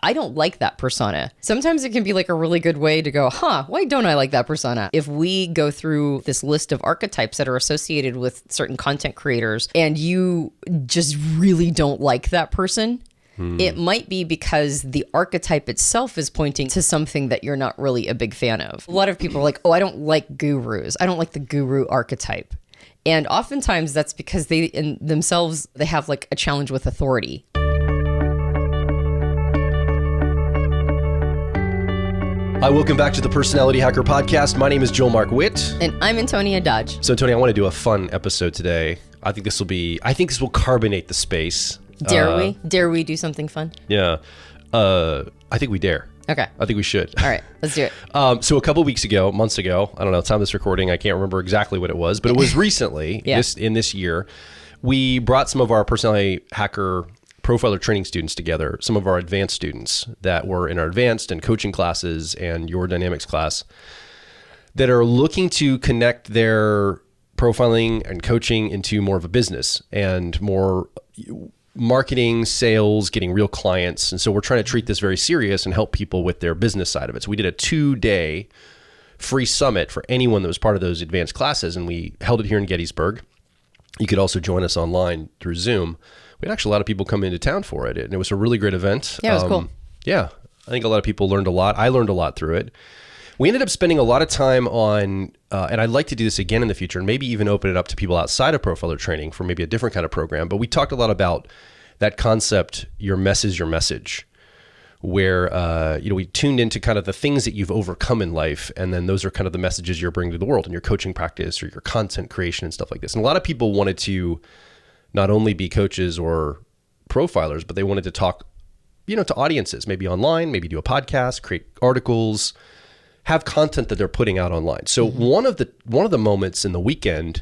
I don't like that persona. Sometimes it can be like a really good way to go, why don't I like that persona? If we go through this list of archetypes that are associated with certain content creators and you just really don't like that person, it might be because the archetype itself is pointing to something that you're not really a big fan of. A lot of people are like, I don't like gurus. I don't like the guru archetype. And oftentimes that's because they in themselves, they have like a challenge with authority. Hi, welcome back to the Personality Hacker Podcast. My name is Joel Mark Witt. And I'm Antonia Dodge. So, Antonia, I want to do a fun episode today. I think this will carbonate the space. Dare we? Dare we do something fun? Yeah. I think we dare. Okay. I think we should. All right, let's do it. So a couple months ago, I don't know, time of this recording, I can't remember exactly what it was, but it was recently, in this year, we brought some of our Personality Hacker Profiler training students together, some of our advanced students that were in our advanced and coaching classes and your dynamics class that are looking to connect their profiling and coaching into more of a business and more marketing, sales, getting real clients. And so we're trying to treat this very serious and help people with their business side of it. So we did a 2-day free summit for anyone that was part of those advanced classes. And we held it here in Gettysburg. You could also join us online through Zoom. We had actually a lot of people come into town for it. And it was a really great event. Yeah, it was cool. Yeah. I think a lot of people learned a lot. I learned a lot through it. We ended up spending a lot of time on, and I'd like to do this again in the future and maybe even open it up to people outside of profiler training for maybe a different kind of program. But we talked a lot about that concept, your message, where, we tuned into kind of the things that you've overcome in life. And then those are kind of the messages you're bringing to the world in your coaching practice or your content creation and stuff like this. And a lot of people wanted to not only be coaches or profilers, but they wanted to talk, to audiences, maybe online, maybe do a podcast, create articles, have content that they're putting out online. So one of the moments in the weekend,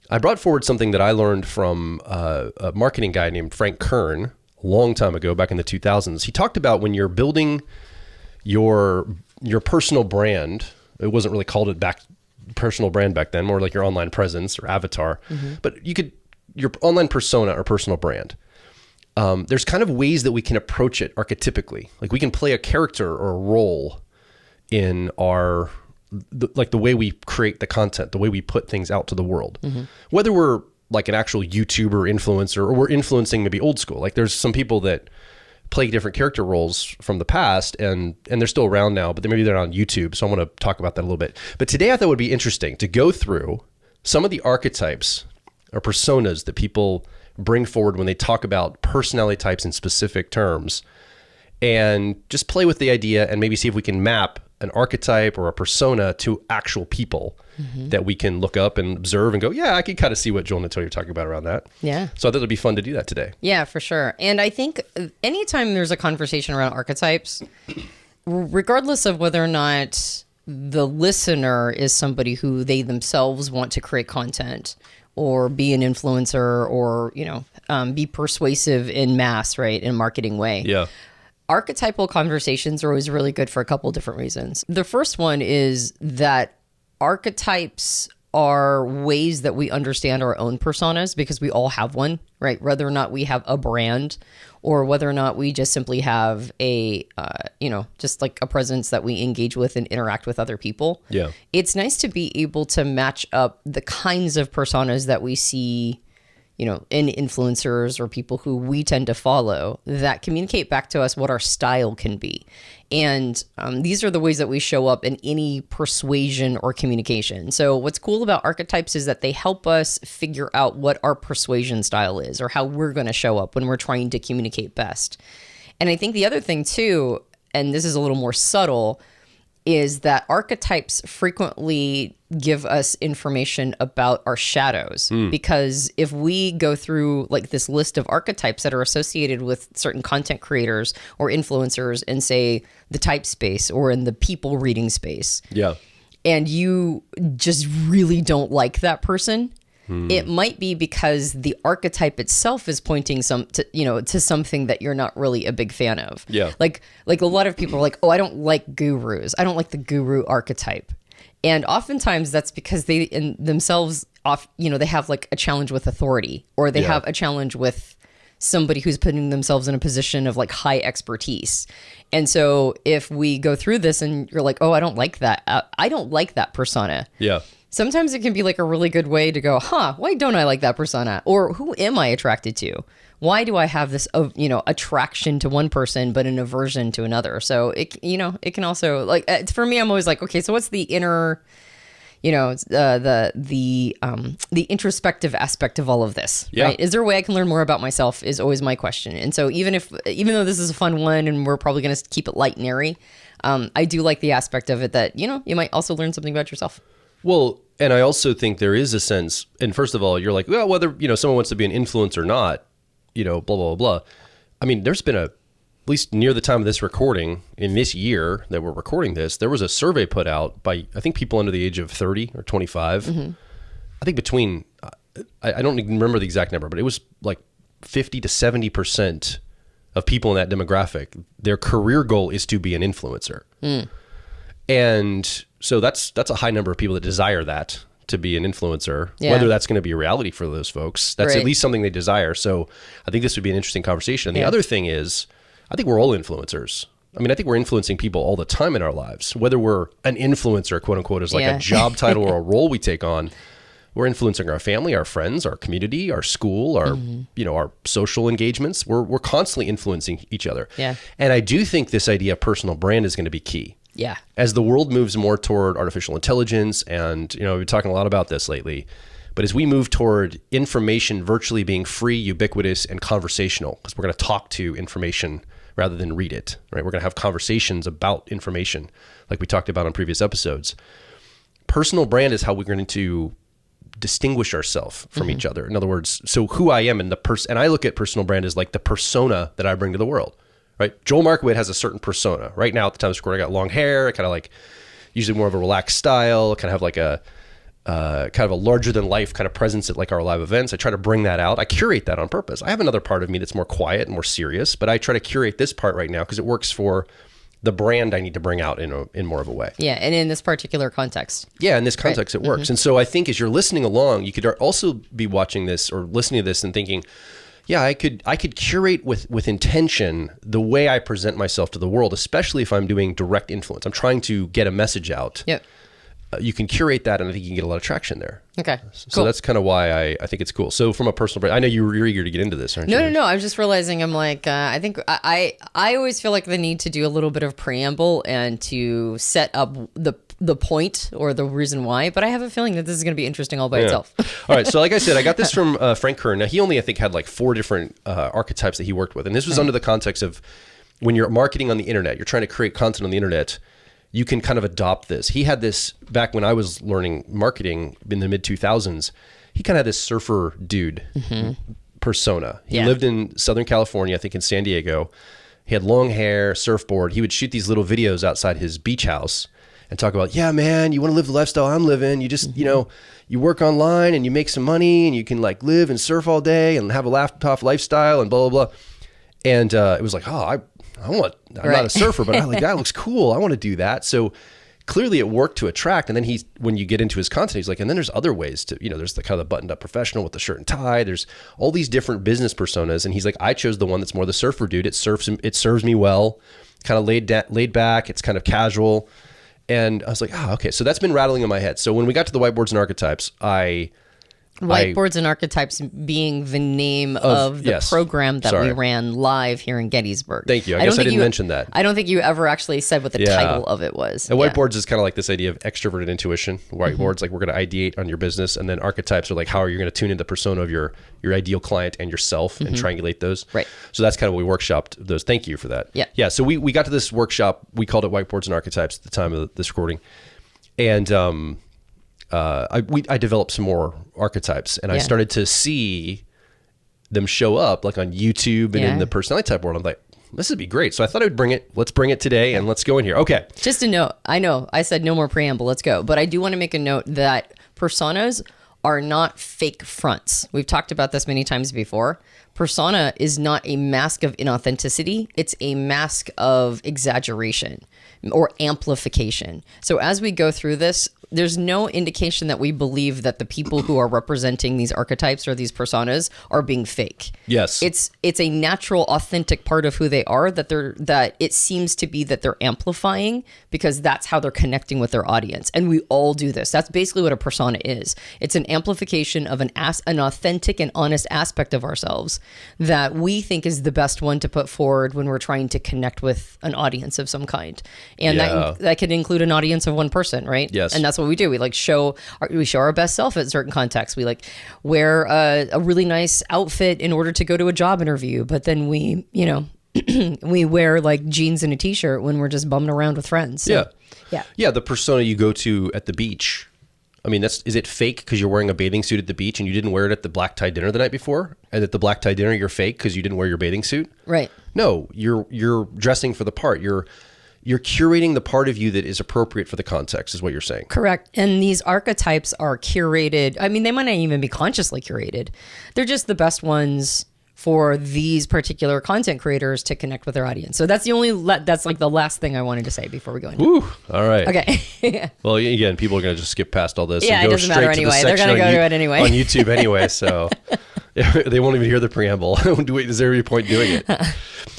I brought forward something that I learned from a marketing guy named Frank Kern a long time ago, back in the 2000s. He talked about when you're building your personal brand, it wasn't really called personal brand back then, more like your online presence or avatar, but your online persona or personal brand. There's kind of ways that we can approach it archetypically. Like we can play a character or a role in the way we create the content, the way we put things out to the world. Whether we're like an actual YouTuber influencer or we're influencing maybe old school. Like there's some people that play different character roles from the past and they're still around now, but maybe they're on YouTube. So I want to talk about that a little bit. But today I thought it would be interesting to go through some of the archetypes or personas that people bring forward when they talk about personality types in specific terms and just play with the idea and maybe see if we can map an archetype or a persona to actual people that we can look up and observe and go, yeah, I can kind of see what Joel and Antonia are talking about around that. Yeah. So I thought it'd be fun to do that today. Yeah, for sure. And I think anytime there's a conversation around archetypes, regardless of whether or not the listener is somebody who they themselves want to create content or be an influencer or, be persuasive in mass, right, in a marketing way. Yeah. Archetypal conversations are always really good for a couple different reasons. The first one is that archetypes are ways that we understand our own personas because we all have one, right? Whether or not we have a brand or whether or not we just simply have a, just like a presence that we engage with and interact with other people. Yeah. It's nice to be able to match up the kinds of personas that we see in influencers or people who we tend to follow that communicate back to us what our style can be. And these are the ways that we show up in any persuasion or communication. So what's cool about archetypes is that they help us figure out what our persuasion style is or how we're going to show up when we're trying to communicate best. And I think the other thing too, and this is a little more subtle, is that archetypes frequently give us information about our shadows. Because if we go through like this list of archetypes that are associated with certain content creators or influencers in, say, the type space or in the people reading space, and you just really don't like that person, it might be because the archetype itself is pointing to something that you're not really a big fan of. Yeah. Like a lot of people are like, I don't like gurus. I don't like the guru archetype. And oftentimes that's because they in themselves, they have like a challenge with authority or they have a challenge with somebody who's putting themselves in a position of like high expertise. And so if we go through this and you're like, oh, I don't like that. I don't like that persona. Yeah. Sometimes it can be like a really good way to go, why don't I like that persona? Or who am I attracted to? Why do I have this, attraction to one person, but an aversion to another? So it can also like, for me, I'm always like, okay, so what's the inner, the introspective aspect of all of this, right? Is there a way I can learn more about myself is always my question. And so even though this is a fun one and we're probably going to keep it light and airy, I do like the aspect of it that, you might also learn something about yourself. Well, and I also think there is a sense, and first of all, you're like, well, whether, someone wants to be an influencer or not, blah, blah, blah. I mean, there's been at least near the time of this recording, in this year that we're recording this, there was a survey put out by, I think, people under the age of 30 or 25. Mm-hmm. I think between, I don't even remember the exact number, but it was like 50 to 70% of people in that demographic, their career goal is to be an influencer. Mm. And so that's a high number of people that desire that, to be an influencer. Whether that's going to be a reality for those folks, that's at least something they desire. So I think this would be an interesting conversation. And the other thing is, I think we're all influencers. I mean, I think we're influencing people all the time in our lives, whether we're an influencer, quote unquote, is like a job title or a role we take on. We're influencing our family, our friends, our community, our school, our, our social engagements. We're constantly influencing each other. Yeah. And I do think this idea of personal brand is going to be key. Yeah. As the world moves more toward artificial intelligence, and, we've been talking a lot about this lately, but as we move toward information virtually being free, ubiquitous, and conversational, because we're going to talk to information rather than read it, right? We're going to have conversations about information like we talked about on previous episodes. Personal brand is how we're going to distinguish ourselves from each other. In other words, so who I am and and I look at personal brand as like the persona that I bring to the world, right? Joel Markowitz has a certain persona. Right now at the time of this recording, I got long hair, kind of like usually more of a relaxed style, kind of have like a kind of a larger than life kind of presence at like our live events. I try to bring that out. I curate that on purpose. I have another part of me that's more quiet and more serious, but I try to curate this part right now because it works for the brand I need to bring out in more of a way. Yeah, and in this particular context. Yeah, in this context, it works. And so I think as you're listening along, you could also be watching this or listening to this and thinking, yeah, I could curate with intention the way I present myself to the world, especially if I'm doing direct influence. I'm trying to get a message out. Yep. You can curate that, and I think you can get a lot of traction there. Okay, so that's kind of why I think it's cool. So from a personal brand, I know you're eager to get into this, aren't you? No. I was just realizing I'm like, I think I always feel like the need to do a little bit of preamble and to set up the point or the reason why, but I have a feeling that this is going to be interesting all by itself. All right. So like I said, I got this from Frank Kern. Now he only, I think, had like 4 different archetypes that he worked with. And this was under the context of when you're marketing on the internet, you're trying to create content on the internet, you can kind of adopt this. He had this back when I was learning marketing in the mid 2000s. He kind of had this surfer dude persona. He lived in Southern California, I think in San Diego. He had long hair, surfboard. He would shoot these little videos outside his beach house and talk about, yeah, man, you want to live the lifestyle I'm living. You just, you work online and you make some money and you can like live and surf all day and have a laptop lifestyle and blah, blah, blah. And it was like, I'm not a surfer, but I like, that looks cool. I want to do that. So clearly it worked to attract. And then when you get into his content, he's like, and then there's other ways to, there's the kind of the buttoned up professional with the shirt and tie. There's all these different business personas. And he's like, I chose the one that's more the surfer dude. It serves me well, kind of laid back. It's kind of casual. And I was like, okay. So that's been rattling in my head. So when we got to the whiteboards and archetypes, Whiteboards and Archetypes being the name of the program that we ran live here in Gettysburg. Thank you. I guess I didn't mention that. I don't think you ever actually said what the title of it was. And Whiteboards is kind of like this idea of extroverted intuition. Whiteboards, like we're going to ideate on your business. And then Archetypes are like, how are you going to tune in the persona of your ideal client and yourself and triangulate those? Right. So that's kind of what we workshopped those. Thank you for that. Yeah. Yeah. So we got to this workshop. We called it Whiteboards and Archetypes at the time of this recording. And I developed some more archetypes, and I started to see them show up like on YouTube and in the personality type world. I'm like, this would be great. So I thought I would bring it. Let's bring it today and let's go in here. Okay. Just a note. I know I said no more preamble. Let's go. But I do want to make a note that personas are not fake fronts. We've talked about this many times before. Persona is not a mask of inauthenticity. It's a mask of exaggeration or amplification. So as we go through this, there's no indication that we believe that the people who are representing these archetypes or these personas are being fake. Yes. It's a natural, authentic part of who they are that it seems to be that they're amplifying because that's how they're connecting with their audience. And we all do this. That's basically what a persona is. It's an amplification of an authentic and honest aspect of ourselves that we think is the best one to put forward when we're trying to connect with an audience of some kind. And that could include an audience of one person, right? Yes. And that's what we do. We like show our best self at certain contexts. We like wear a really nice outfit in order to go to a job interview, but then we, we wear like jeans and a t-shirt when we're just bumming around with friends. So, yeah. The persona you go to at the beach. I mean, is it fake because you're wearing a bathing suit at the beach and you didn't wear it at the black tie dinner the night before? And at the black tie dinner, you're fake because you didn't wear your bathing suit? Right. No, you're dressing for the part. You're curating the part of you that is appropriate for the context, is what you're saying. Correct. And these archetypes are curated. I mean, they might not even be consciously curated. They're just the best ones for these particular content creators to connect with their audience. So that's that's like the last thing I wanted to say before we go into it. Woo. All right. Okay. Well, again, people are going to just skip past all this Yeah, and it go doesn't straight matter to the anyway. They're section going to go to it anyway. on YouTube anyway, so they won't even hear the preamble. Is there any point doing it?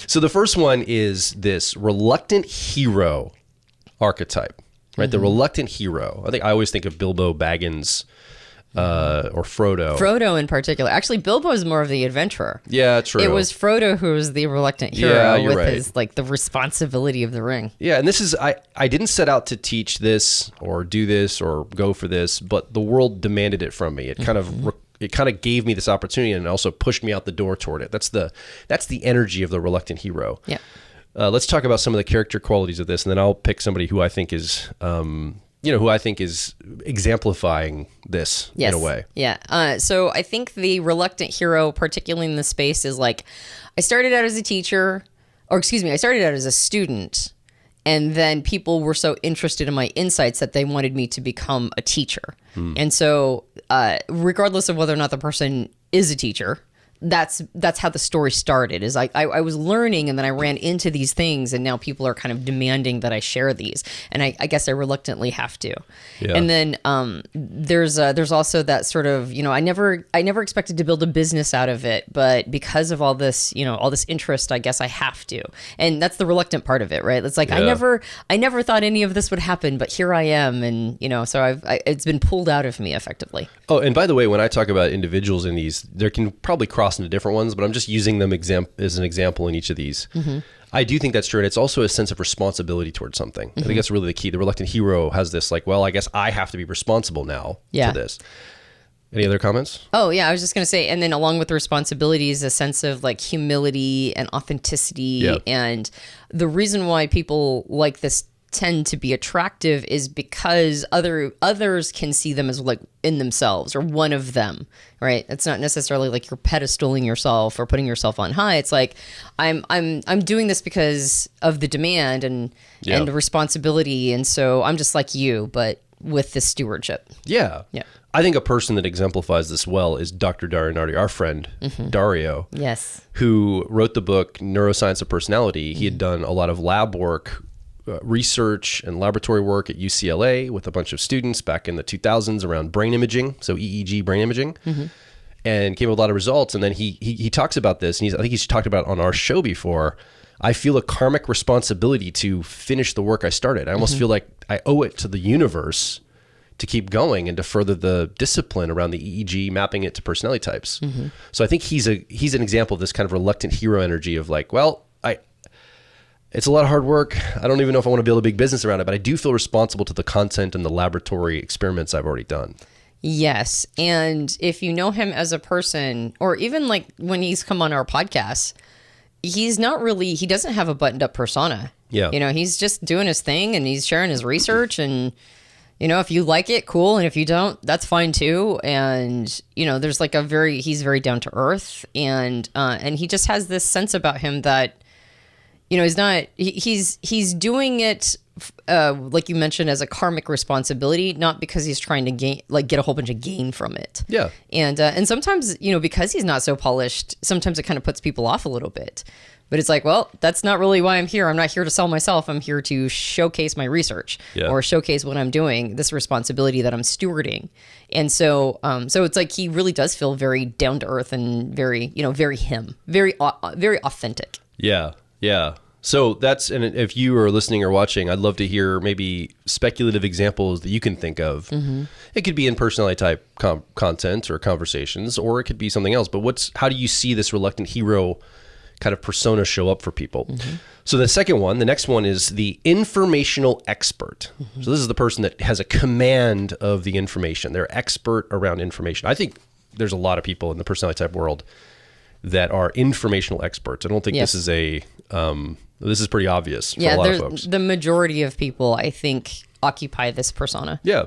So the first one is this reluctant hero archetype, right? The reluctant hero. I always think of Bilbo Baggins or Frodo. Frodo in particular. Actually, Bilbo is more of the adventurer. Yeah, true. It was Frodo who was the reluctant hero with right. his like the responsibility of the ring. Yeah, and this is I didn't set out to teach this or do this or go for this, but the world demanded it from me. It kind of gave me this opportunity and also pushed me out the door toward it. That's the energy of the reluctant hero. Yeah. Let's talk about some of the character qualities of this, and then I'll pick somebody who I think is exemplifying this in a way. Yeah. So I think the reluctant hero, particularly in the space, is like, I started out as a student, and then people were so interested in my insights that they wanted me to become a teacher. And so regardless of whether or not the person is a teacher, that's how the story started. Is I was learning, and then I ran into these things, and now people are kind of demanding that I share these, and I guess I reluctantly have to. Yeah. And then there's also that sort of, I never expected to build a business out of it, but because of all this interest, I guess I have to, and that's the reluctant part of it, right? It's like I never thought any of this would happen, but here I am, and so it's been pulled out of me effectively. Oh, and by the way, when I talk about individuals in these, there can probably cross into different ones, but I'm just using them as an example in each of these. Mm-hmm. I do think that's true, and it's also a sense of responsibility towards something. Mm-hmm. I think that's really the key. The reluctant hero has this like, well, I guess I have to be responsible now for this. Any other comments? Oh, yeah, I was just going to say, and then along with the responsibilities, a sense of like humility and authenticity. Yep. And the reason why people like this tend to be attractive is because others can see them as like in themselves or one of them, right? It's not necessarily like you're pedestaling yourself or putting yourself on high. It's like I'm doing this because of the demand and responsibility, and so I'm just like you, but with this stewardship. Yeah. I think a person that exemplifies this well is Dr. Dario Nardi, our friend, Dario. Yes. Who wrote the book Neuroscience of Personality. He had done a lot of lab work, research and laboratory work at UCLA with a bunch of students back in the 2000s around brain imaging, so EEG brain imaging, and came with a lot of results. And then he talks about this, and I think he's talked about it on our show before. I feel a karmic responsibility to finish the work I started. I almost feel like I owe it to the universe to keep going and to further the discipline around the EEG, mapping it to personality types. So I think he's an example of this kind of reluctant hero energy of like, well, it's a lot of hard work. I don't even know if I want to build a big business around it, but I do feel responsible to the content and the laboratory experiments I've already done. Yes. And if you know him as a person, or even like when he's come on our podcast, he doesn't have a buttoned up persona. Yeah. He's just doing his thing and he's sharing his research, and, if you like it, cool. And if you don't, that's fine too. And, there's like he's very down to earth, and he just has this sense about him that, he's doing it, like you mentioned, as a karmic responsibility, not because he's trying to get a whole bunch of gain from it. Yeah. And sometimes, because he's not so polished, sometimes it kind of puts people off a little bit. But it's like, well, that's not really why I'm here. I'm not here to sell myself. I'm here to showcase my research or showcase what I'm doing, this responsibility that I'm stewarding. And so it's like he really does feel very down to earth and very, very him, very authentic. Yeah. Yeah. So and if you are listening or watching, I'd love to hear maybe speculative examples that you can think of. It could be in personality type content or conversations, or it could be something else. But how do you see this reluctant hero kind of persona show up for people? So the next one is the informational expert. So this is the person that has a command of the information. They're expert around information. I think there's a lot of people in the personality type world that are informational experts. I don't think this is this is pretty obvious for a lot of folks. The majority of people, I think, occupy this persona. Yeah.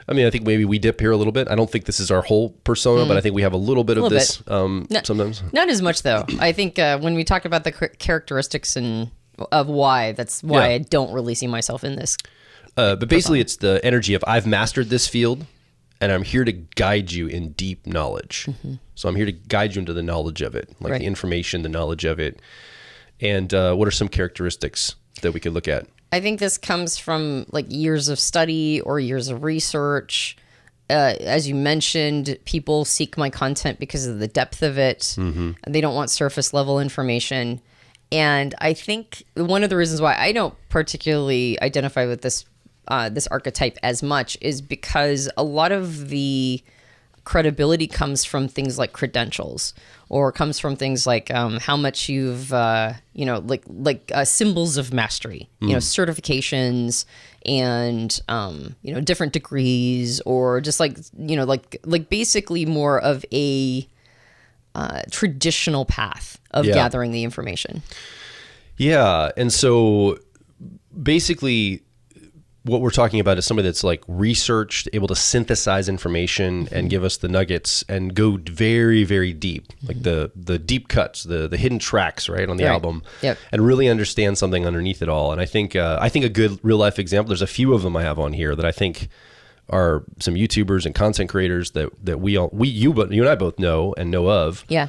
I mean, I think maybe we dip here a little bit. I don't think this is our whole persona, but I think we have a little bit of this sometimes. Not as much, though. I think when we talk about the characteristics of why, that's why I don't really see myself in this. But basically, it's the energy of I've mastered this field, and I'm here to guide you in deep knowledge. So I'm here to guide you into the knowledge of it, like the information, the knowledge of it. And what are some characteristics that we could look at? I think this comes from like years of study or years of research. As you mentioned, people seek my content because of the depth of it. They don't want surface level information. And I think one of the reasons why I don't particularly identify with this archetype as much is because a lot of the credibility comes from things like credentials, or comes from things like how much you've symbols of mastery, certifications and different degrees, or just like basically more of a traditional path of gathering the information. Yeah, and so basically what we're talking about is somebody that's like researched, able to synthesize information and give us the nuggets and go very, very deep, like the deep cuts, the hidden tracks, right, on the album, and really understand something underneath it all. And I think a good real life example, there's a few of them I have on here that I think are some YouTubers and content creators that you and I both know and know of. Yeah.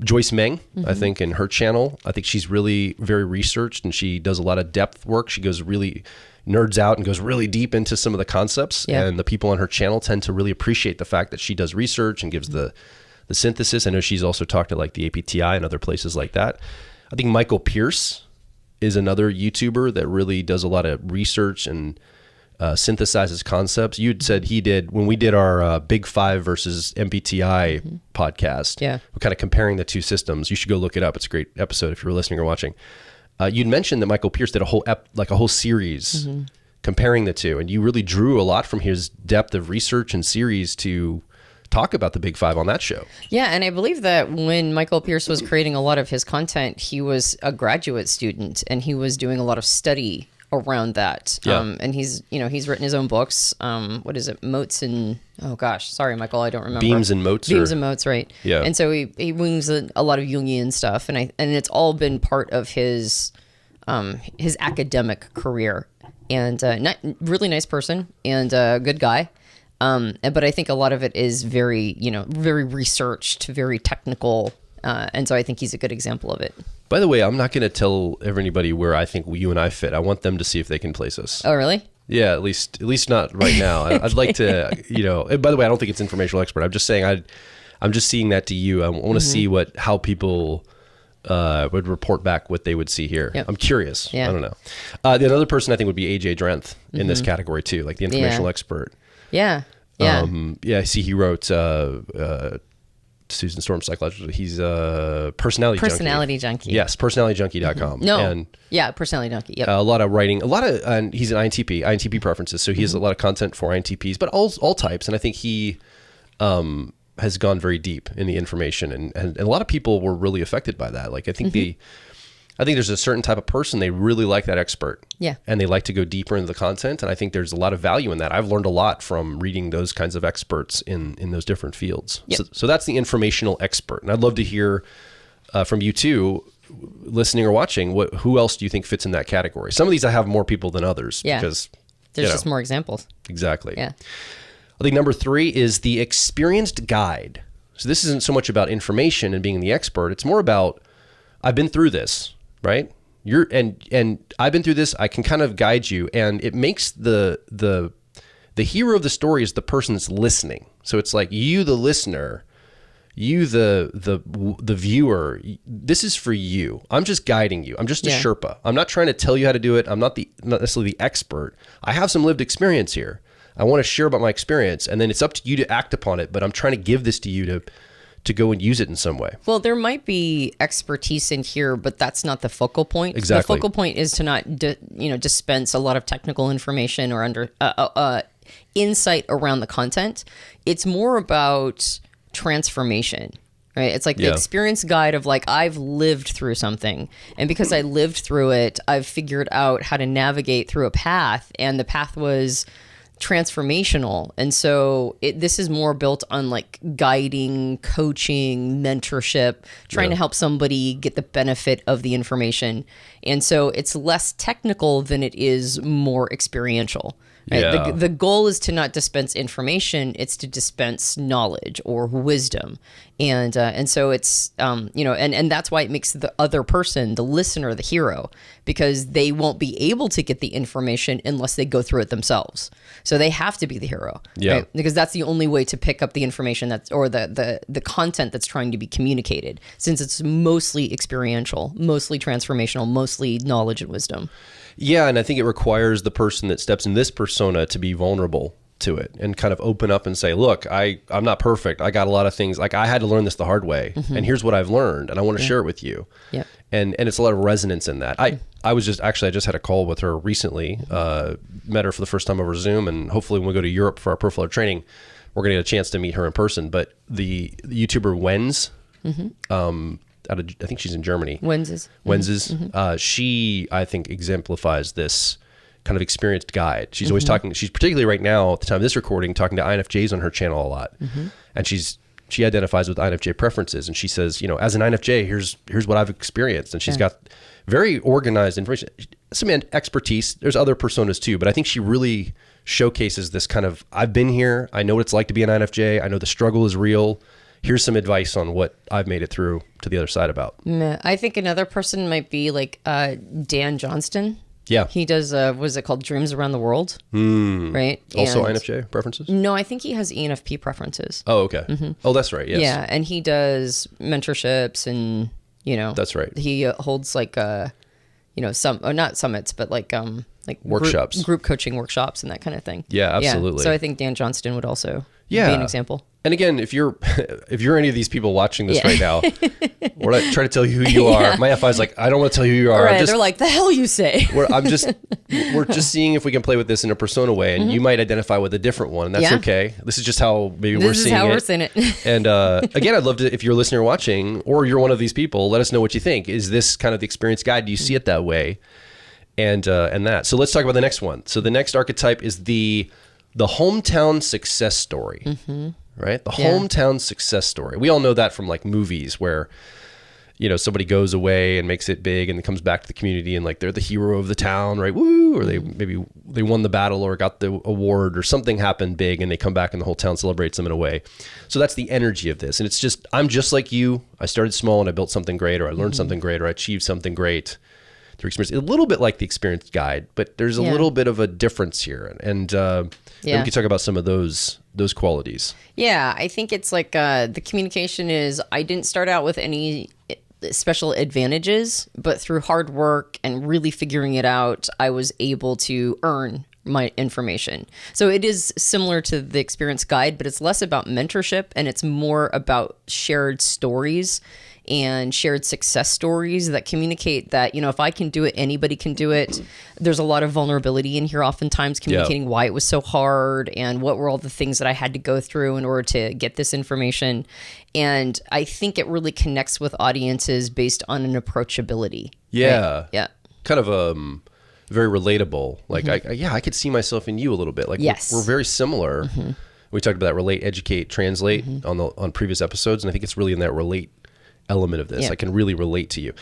Joyce Meng, I think, in her channel, I think she's really very researched and she does a lot of depth work. She goes really nerds out and goes really deep into some of the concepts, and the people on her channel tend to really appreciate the fact that she does research and gives the synthesis. I know she's also talked at like the APTI and other places like that. I think Michael Pierce is another YouTuber that really does a lot of research and synthesizes concepts. You'd said he did, when we did our Big Five versus MBTI podcast, we're kind of comparing the two systems. You should go look it up. It's a great episode if you're listening or watching. You'd mentioned that Michael Pierce did a whole series comparing the two, and you really drew a lot from his depth of research and series to talk about the Big Five on that show. Yeah, and I believe that when Michael Pierce was creating a lot of his content, he was a graduate student, and he was doing a lot of study around that. And he's written his own books. What is it? Moats and, oh gosh, sorry, Michael, I don't remember. Beams and Moats, right? Yeah. And so he wings a lot of Jungian stuff, and it's all been part of his academic career. And really nice person and a good guy. But I think a lot of it is very researched, very technical. And so I think he's a good example of it. By the way, I'm not going to tell everybody where I think you and I fit. I want them to see if they can place us. Oh, really? Yeah, at least not right now. I'd like to, and by the way, I don't think it's informational expert. I'm just saying, I'm just seeing that to you. I want to see how people would report back what they would see here. Yep. I'm curious. Yeah. I don't know. The other person I think would be AJ Drenth in this category too, like the informational expert. Yeah. Yeah. I see he wrote Susan Storm Psychological. He's a personality junkie. Yes, personalityjunkie.com. Personality junkie. Yep. A lot of writing, and he's an INTP preferences. So he has a lot of content for INTPs, but all types. And I think he has gone very deep in the information, and a lot of people were really affected by that. Like I think I think there's a certain type of person, they really like that expert. Yeah. And they like to go deeper into the content. And I think there's a lot of value in that. I've learned a lot from reading those kinds of experts in those different fields. Yep. So that's the informational expert. And I'd love to hear from you too, listening or watching, who else do you think fits in that category? Some of these I have more people than others because there's just more examples. Exactly. Yeah. I think number 3 is the experienced guide. So this isn't so much about information and being the expert. It's more about I've been through this, right? And I've been through this. I can kind of guide you, and it makes the hero of the story is the person that's listening. So it's like you, the listener, you, the viewer. This is for you. I'm just guiding you. I'm just a Sherpa. I'm not trying to tell you how to do it. I'm not necessarily the expert. I have some lived experience here. I want to share about my experience, and then it's up to you to act upon it. But I'm trying to give this to you to go and use it in some way. Well, there might be expertise in here, but that's not the focal point. Exactly. The focal point is to not, dispense a lot of technical information or insight around the content. It's more about transformation, right? It's like the experience guide of like, I've lived through something, and because I lived through it, I've figured out how to navigate through a path, and the path was transformational. And so this is more built on like guiding, coaching, mentorship, trying to help somebody get the benefit of the information. And so it's less technical than it is more experiential. Right? Yeah. The goal is to not dispense information; it's to dispense knowledge or wisdom, and so it's and that's why it makes the other person, the listener, the hero, because they won't be able to get the information unless they go through it themselves. So they have to be the hero, right? Because that's the only way to pick up the information or the content that's trying to be communicated, since it's mostly experiential, mostly transformational, mostly knowledge and wisdom. Yeah, and I think it requires the person that steps in this persona to be vulnerable to it and kind of open up and say, look, I'm not perfect. I got a lot of things. Like I had to learn this the hard way, and here's what I've learned, and I want to share it with you. Yeah. And it's a lot of resonance in that. I just had a call with her recently, met her for the first time over Zoom, and hopefully when we go to Europe for our profiler training, we're going to get a chance to meet her in person. But the YouTuber Wenz, I think she's in Germany. Wenz's. She, I think, exemplifies this kind of experienced guide. She's always talking. She's particularly right now at the time of this recording talking to INFJs on her channel a lot, and she identifies with INFJ preferences. And she says, as an INFJ, here's what I've experienced, and she's got very organized information, some expertise. There's other personas too, but I think she really showcases this kind of, I've been here. I know what it's like to be an INFJ. I know the struggle is real. Here's some advice on what I've made it through to the other side about. I think another person might be like Dan Johnston. Yeah. He does, what is it called? Dreams Around the World. Right? Also INFJ preferences? No, I think he has ENFP preferences. Oh, okay. Oh, that's right. Yes. Yeah. And he does mentorships and, That's right. He holds like, some, or not summits, but like workshops, group coaching workshops and that kind of thing. Yeah, absolutely. Yeah. So I think Dan Johnston would also be an example. And again, if you're any of these people watching this right now, we're not trying to tell you who you are. My FI is like, I don't want to tell you who you are. Right, they're like, the hell you say. We're just seeing if we can play with this in a persona way, and you might identify with a different one, and that's okay. This is just how we're seeing it. And again, I'd love to, if you're listening or watching, or you're one of these people, let us know what you think. Is this kind of the experience guide? Do you see it that way? And that. So let's talk about the next one. So the next archetype is the hometown success story. Right? The hometown success story. We all know that from like movies where, somebody goes away and makes it big and then comes back to the community and like they're the hero of the town, right? Woo! Or they won the battle or got the award or something happened big and they come back and the whole town celebrates them in a way. So that's the energy of this. And it's just, I'm just like you. I started small and I built something great, or I learned something great, or I achieved something great through experience. A little bit like the experience guide, but there's a little bit of a difference here. And then we can talk about some of those qualities. Yeah, I think it's like the communication is, I didn't start out with any special advantages, but through hard work and really figuring it out, I was able to earn my information. So it is similar to the experience guide, but it's less about mentorship and it's more about shared stories and shared success stories that communicate that, if I can do it, anybody can do it. There's a lot of vulnerability in here, oftentimes communicating why it was so hard and what were all the things that I had to go through in order to get this information. And I think it really connects with audiences based on an approachability. Yeah. Right? Yeah. Kind of very relatable. Like, I could see myself in you a little bit. Like, we're very similar. We talked about that relate, educate, translate on previous episodes. And I think it's really in that relate element of this. I can really relate to you.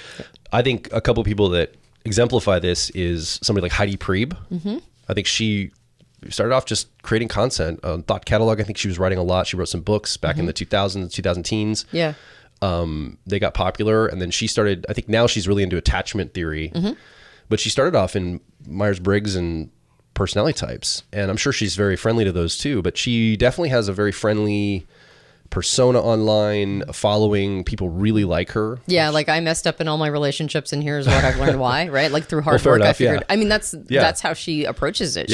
I think a couple of people that exemplify this is somebody like Heidi Priebe. I think she started off just creating content on Thought Catalog. I think she was writing a lot. She wrote some books back in the 2000s, 2010s. Yeah. They got popular, and then she started, I think now she's really into attachment theory, but she started off in Myers-Briggs and personality types, and I'm sure she's very friendly to those too, but she definitely has a very friendly persona online, following. People really like her. Yeah, like I messed up in all my relationships, and here's what I've learned why, right? Like through hard work, I figured. I mean, that's how she approaches it.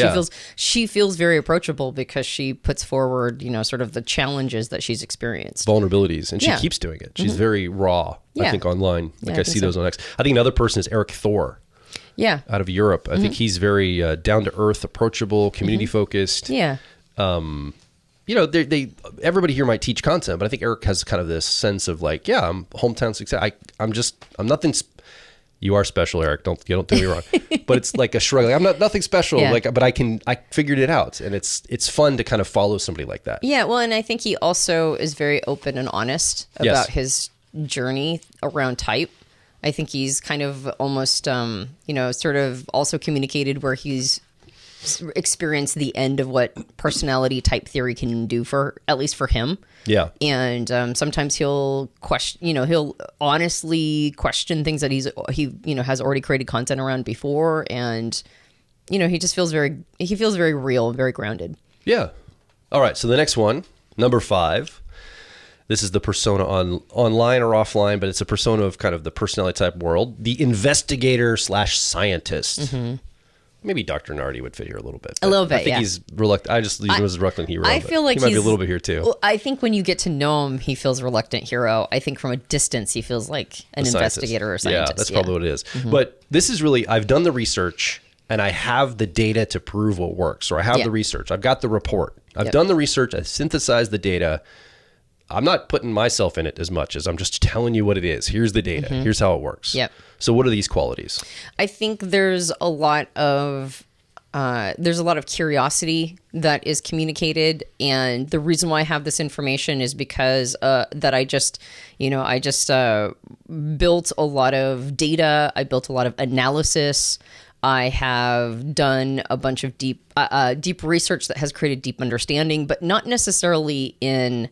She feels very approachable because she puts forward, sort of the challenges that she's experienced, vulnerabilities, and she keeps doing it. She's very raw. I think online, like I see those on X. I think another person is Eric Thor. Yeah, out of Europe. I think he's very down to earth, approachable, community focused. Yeah. Everybody here might teach content, but I think Eric has kind of this sense of like, I'm hometown success. I'm nothing. You are special, Eric. Don't do me wrong. But it's like a shrug. Like, I'm nothing special. Yeah. But I figured it out, and it's fun to kind of follow somebody like that. Yeah. Well, and I think he also is very open and honest about his journey around type. I think he's kind of almost, sort of also communicated where he's experienced the end of what personality type theory can do at least for him. Yeah. And sometimes he'll question, he'll honestly question things that he has already created content around before. And, he just feels very real, very grounded. Yeah. All right. So the next one, number 5. This is the persona online or offline, but it's a persona of kind of the personality type world. The investigator / scientist. Maybe Dr. Nardi would fit here a little bit. A little bit, I think he's reluctant. I just use him as a reluctant hero. I feel like he might be a little bit here too. Well, I think when you get to know him, he feels reluctant hero. I think from a distance, he feels like an investigator or scientist. Yeah, that's probably what it is. But this is really, I've done the research and I have the data to prove what works. Or I have the research. I've got the report. I've done the research. I've synthesized the data. I'm not putting myself in it as much as I'm just telling you what it is. Here's the data. Here's how it works. Yep. So what are these qualities? I think there's a lot of curiosity that is communicated, and the reason why I have this information is because that I just built a lot of data. I built a lot of analysis. I have done a bunch of deep research that has created deep understanding, but not necessarily in.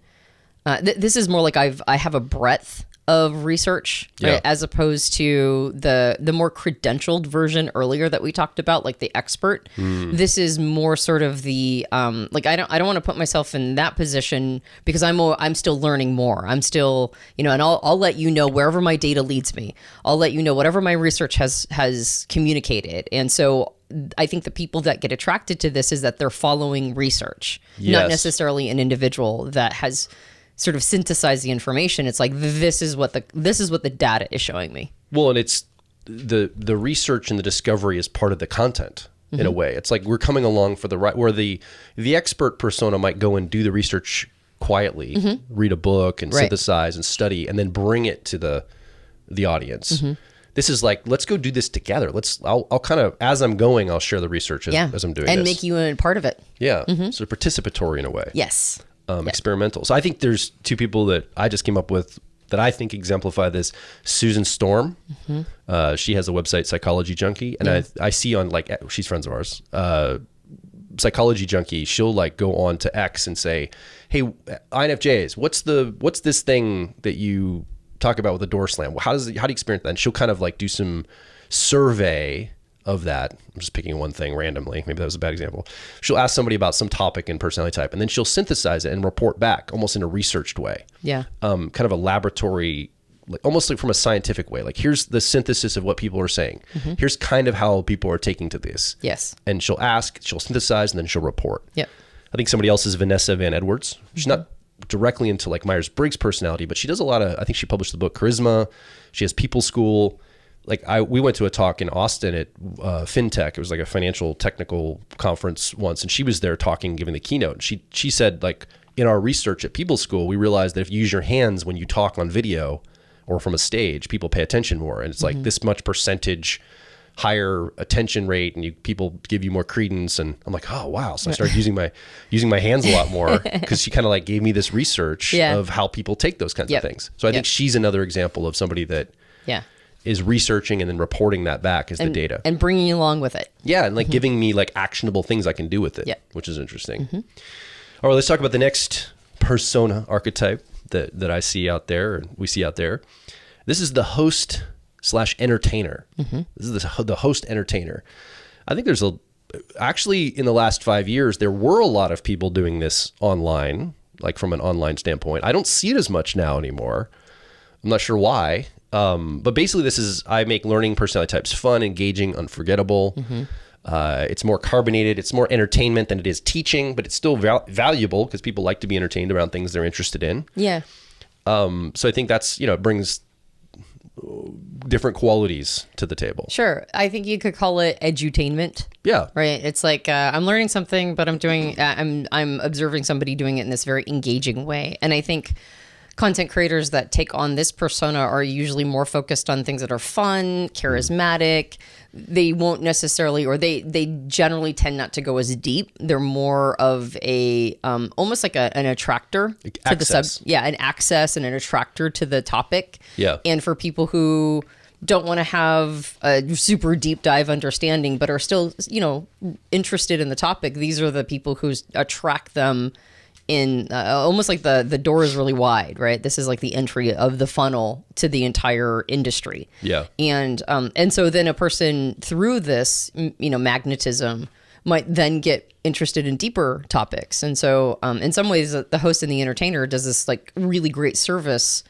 This is more like I have a breadth of research, right? As opposed to the more credentialed version earlier that we talked about, like the expert. This is more sort of the I don't want to put myself in that position because I'm still learning more. I'm still and I'll let you know wherever my data leads me. I'll let you know whatever my research has communicated. And so I think the people that get attracted to this is that they're following research, not necessarily an individual that has sort of synthesize the information. It's like this is what the data is showing me. Well, and it's the research and the discovery is part of the content in a way. It's like we're coming along for the right, where the expert persona might go and do the research quietly, read a book and synthesize and study, and then bring it to the audience. This is like, let's go do this together. I'll kind of, as I'm going, I'll share the research as I'm doing this. And make you a part of it. Yeah. Sort of participatory in a way. Yes. Experimental. So I think there's 2 people that I just came up with that I think exemplify this. Susan Storm. She has a website, Psychology Junkie. And I see on she's friends of ours, Psychology Junkie, she'll go on to X and say, hey, INFJs, what's this thing that you talk about with the door slam? How do you experience that? And she'll kind of do some survey of that. I'm just picking one thing randomly. Maybe that was a bad example. She'll ask somebody about some topic in personality type, and then she'll synthesize it and report back almost in a researched way. Yeah. Kind of a laboratory, almost from a scientific way. Here's the synthesis of what people are saying. Here's kind of how people are taking to this. Yes. And she'll ask, she'll synthesize, and then she'll report. Yep. I think somebody else is Vanessa Van Edwards. She's not directly into Myers-Briggs personality, but she does a lot of, I think she published the book Charisma. She has People School. We went to a talk in Austin at FinTech. It was a financial technical conference once, and she was there talking, giving the keynote. And she said, in our research at People School, we realized that if you use your hands when you talk on video or from a stage, people pay attention more. And it's this much percentage higher attention rate, and people give you more credence. And I'm like, oh wow! So I started using my hands a lot more because she kind of gave me this research of how people take those kinds of things. So I think she's another example of somebody that is researching and then reporting that back as the data and bringing you along with it. Yeah, and giving me actionable things I can do with it, which is interesting. All right, let's talk about the next persona archetype, that I see out there, and we see out there. This is the host / entertainer. This is the host entertainer. I think there's actually in the last 5 years, there were a lot of people doing this online, like from an online standpoint. I don't see it as much now anymore. I'm not sure why. But basically I make learning personality types fun, engaging, unforgettable. It's more carbonated. It's more entertainment than it is teaching, but it's still valuable because people like to be entertained around things they're interested in. Yeah. So I think that's, it brings different qualities to the table. Sure. I think you could call it edutainment. Yeah. Right. It's like I'm learning something, but I'm observing somebody doing it in this very engaging way. And I think content creators that take on this persona are usually more focused on things that are fun, charismatic. They won't necessarily, or they generally tend not to go as deep. They're more of a almost like an attractor to the an access and an attractor to the topic. Yeah. And for people who don't want to have a super deep dive understanding, but are still, interested in the topic, these are the people who attract them in almost like the door is really wide, right? This is like the entry of the funnel to the entire industry. Yeah. And so then a person through this, magnetism might then get interested in deeper topics. And so in some ways, the host and the entertainer does this like really great service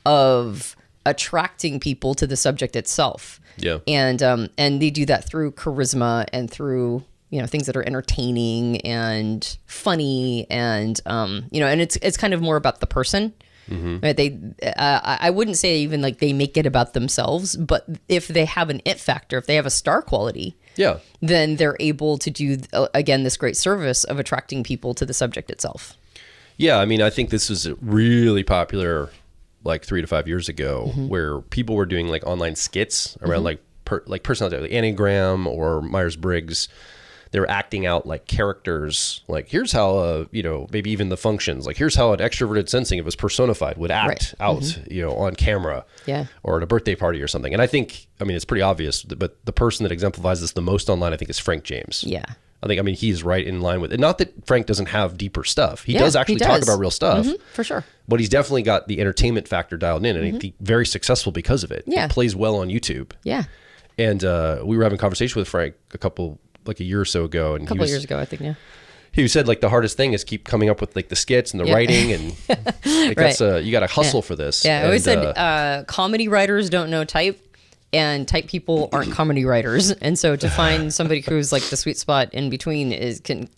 of attracting people to the subject itself. Yeah. And they do that through charisma and through things that are entertaining and funny, and and it's kind of more about the person. Right? I wouldn't say even like they make it about themselves, but if they have an it factor, if they have a star quality, then they're able to do again this great service of attracting people to the subject itself. Yeah, I mean, I think this was really popular like 3 to 5 years ago, where people were doing like online skits around like personality, like Enneagram or Myers-Briggs. They were acting out like characters, like here's how, maybe even the functions, like here's how an extroverted sensing, if it was personified, would act out, on camera or at a birthday party or something. And I think, it's pretty obvious, but the person that exemplifies this the most online, I think, is Frank James. Yeah. He's right in line with it. Not that Frank doesn't have deeper stuff. He does actually talk about real stuff. For sure. But he's definitely got the entertainment factor dialed in, and he's very successful because of it. Yeah. It plays well on YouTube. Yeah. And we were having a conversation with Frank a year or so ago, and a couple of years ago, I think. Yeah, he said like the hardest thing is keep coming up with like the skits and the writing, and that's you got to hustle for this. I always said comedy writers don't know type, and type people aren't comedy writers, and so to find somebody who's like the sweet spot in between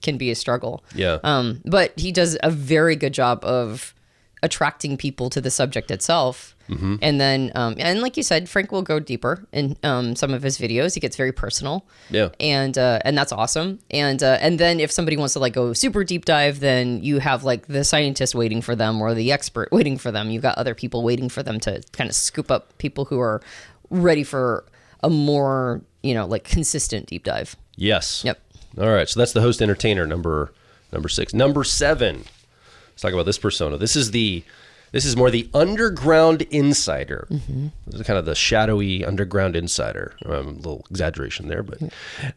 can be a struggle. But he does a very good job of attracting people to the subject itself. And then, and like you said, Frank will go deeper in some of his videos. He gets very personal. Yeah. And that's awesome. And then if somebody wants to like go super deep dive, then you have like the scientist waiting for them or the expert waiting for them. You've got other people waiting for them to kind of scoop up people who are ready for a more, like consistent deep dive. Yes. Yep. All right. So that's the host entertainer, number 6. Number 7. Let's talk about this persona. This is more the underground insider. This is kind of the shadowy underground insider. A little exaggeration there, but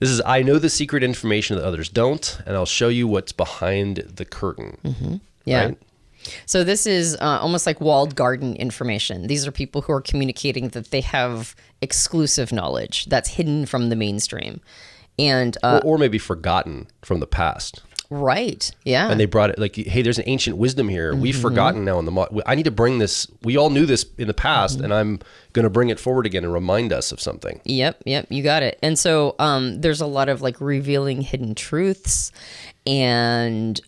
this is, I know the secret information that others don't, and I'll show you what's behind the curtain. Yeah. Right? So this is almost like walled garden information. These are people who are communicating that they have exclusive knowledge that's hidden from the mainstream. And or maybe forgotten from the past. Right. Yeah. And they brought it like, hey, there's an ancient wisdom here. We've forgotten now I need to bring this. We all knew this in the past, and I'm going to bring it forward again and remind us of something. Yep. You got it. And so there's a lot of like revealing hidden truths and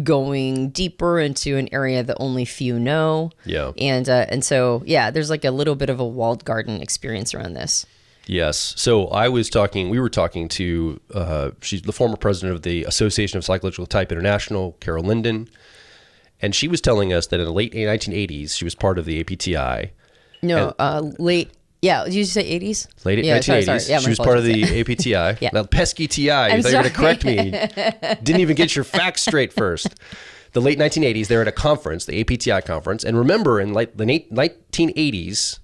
going deeper into an area that only few know. Yeah. And so, there's like a little bit of a walled garden experience around this. Yes. So we were talking to, she's the former president of the Association of Psychological Type International, Carol Linden. And she was telling us that in the late 1980s, she was part of the APTI. No, late. Yeah. Did you say 80s? Late 1980s. Sorry. Yeah, she was part of the APTI. Now, pesky TI. You thought you were going to correct me. Didn't even get your facts straight first. The late 1980s, they were at a conference, the APTI conference. And remember, in the 1980s,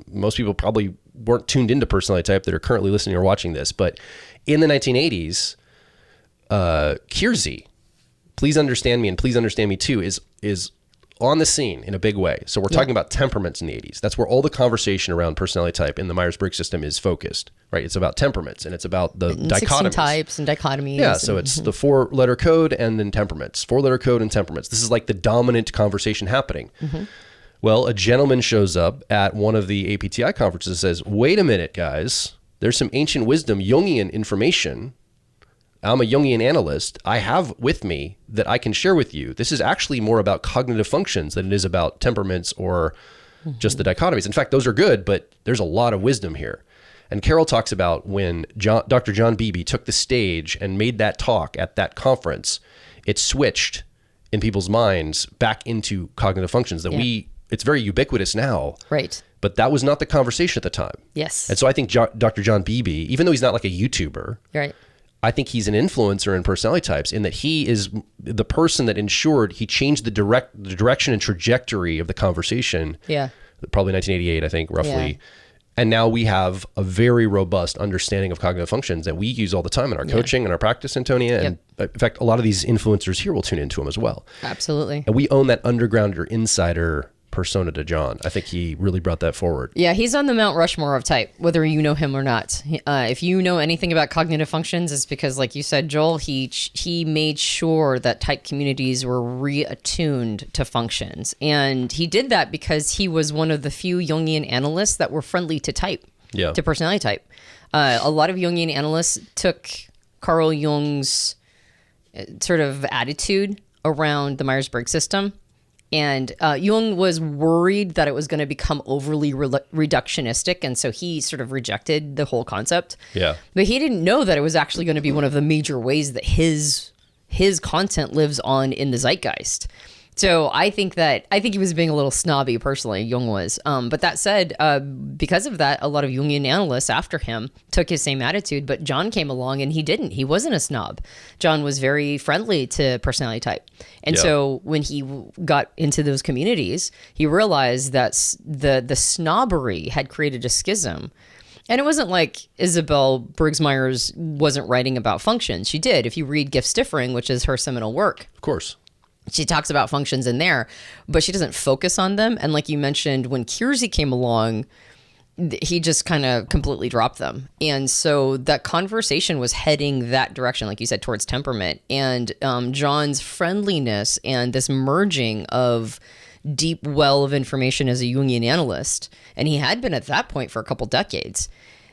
most people probably weren't tuned into personality type that are currently listening or watching this, but in the 1980s, Kiersey, Please Understand Me and Please Understand Me Too is on the scene in a big way. So we're talking about temperaments in the 80s. That's where all the conversation around personality type in the Myers-Briggs system is focused, right? It's about temperaments and it's about the dichotomies. 16 types and dichotomies. Yeah, so it's the 4-letter code and then temperaments. 4-letter code and temperaments. This is like the dominant conversation happening. Well, a gentleman shows up at one of the APTI conferences and says, wait a minute, guys. There's some ancient wisdom, Jungian information. I'm a Jungian analyst. I have with me that I can share with you. This is actually more about cognitive functions than it is about temperaments or just the dichotomies. In fact, those are good, but there's a lot of wisdom here. And Carol talks about when Dr. John Beebe took the stage and made that talk at that conference, it switched in people's minds back into cognitive functions that it's very ubiquitous now. Right. But that was not the conversation at the time. Yes. And so I think Dr. John Beebe, even though he's not like a YouTuber, Right. I think he's an influencer in personality types in that he is the person that ensured he changed the direction and trajectory of the conversation. Yeah. Probably 1988, I think, roughly. Yeah. And now we have a very robust understanding of cognitive functions that we use all the time in our coaching and our practice, Antonia. And in fact, a lot of these influencers here will tune into them as well. Absolutely. And we own that underground or insider persona to John. I think he really brought that forward. Yeah, he's on the Mount Rushmore of type, whether you know him or not. If you know anything about cognitive functions, it's because, like you said, Joel, he made sure that type communities were reattuned to functions. And he did that because he was one of the few Jungian analysts that were friendly to type, to personality type. A lot of Jungian analysts took Carl Jung's sort of attitude around the Myers-Briggs system. And Jung was worried that it was going to become overly reductionistic. And so he sort of rejected the whole concept. Yeah. But he didn't know that it was actually going to be one of the major ways that his content lives on in the zeitgeist. So I think he was being a little snobby personally, Jung was. But that said, because of that, a lot of Jungian analysts after him took his same attitude, but John came along and he didn't. He wasn't a snob. John was very friendly to personality type. And so when he got into those communities, he realized that the snobbery had created a schism. And it wasn't like Isabel Briggs-Myers wasn't writing about functions. She did. If you read Gifts Differing, which is her seminal work. Of course. She talks about functions in there, but she doesn't focus on them. And like you mentioned, when Kiersey came along, he just kind of completely dropped them. And so that conversation was heading that direction, like you said, towards temperament. And John's friendliness and this merging of deep well of information as a Jungian analyst, and he had been at that point for a couple decades,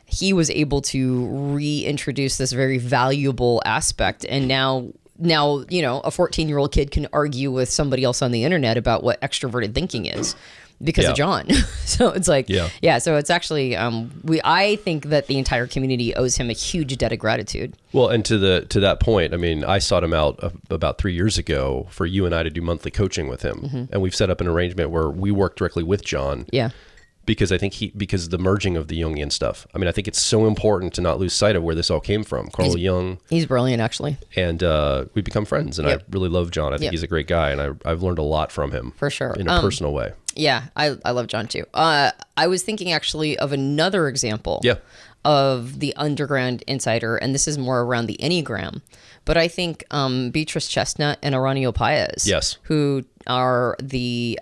he was able to reintroduce this very valuable aspect. And now, you know, a 14-year-old kid can argue with somebody else on the internet about what extroverted thinking is because of John. So it's like, so it's actually, I think that the entire community owes him a huge debt of gratitude. Well, and to that point, I mean, I sought him out about 3 years ago for you and I to do monthly coaching with him. And we've set up an arrangement where we work directly with John. Yeah. Because I think because the merging of the Jungian stuff. I mean, I think it's so important to not lose sight of where this all came from. Carl Jung. He's brilliant, actually. And we've become friends, and I really love John. I think he's a great guy, and I've learned a lot from him. For sure. In a personal way. Yeah, I love John, too. I was thinking, actually, of another example of the underground insider, and this is more around the Enneagram. But I think Beatrice Chestnut and Aranio Paez, who are the,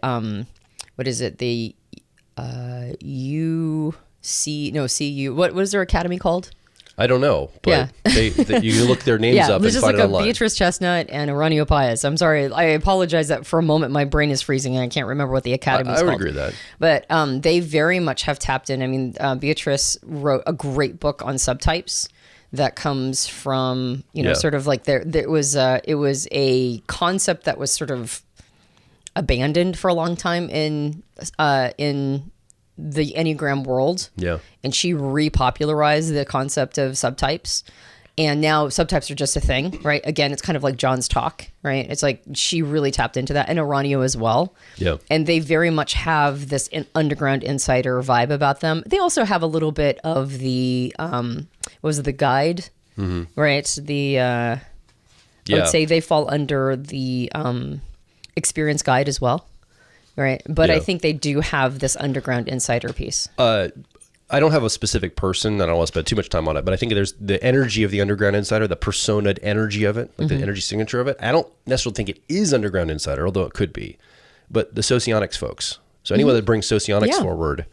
CU. What was their academy called? I don't know, but you can look their names up and just find like it online. Beatrice Chestnut and Aranio Paez. I'm sorry, I apologize that for a moment my brain is freezing and I can't remember what the academy is called. I would agree with that. But they very much have tapped in. I mean, Beatrice wrote a great book on subtypes that comes from, sort of like it was a concept that was sort of abandoned for a long time in the Enneagram world. Yeah. And she repopularized the concept of subtypes. And now subtypes are just a thing, right? Again, it's kind of like John's talk, right? It's like she really tapped into that, and Aranio as well. Yeah. And they very much have this underground insider vibe about them. They also have a little bit of the, the guide, right? The, I would say they fall under the experience guide as well. Right. But I think they do have this underground insider piece. I don't have a specific person. I don't want to spend too much time on it, but I think there's the energy of the underground insider, the personaed energy of it, like the energy signature of it. I don't necessarily think it is underground insider, although it could be. but the socionics folks. So anyone that brings socionics forward,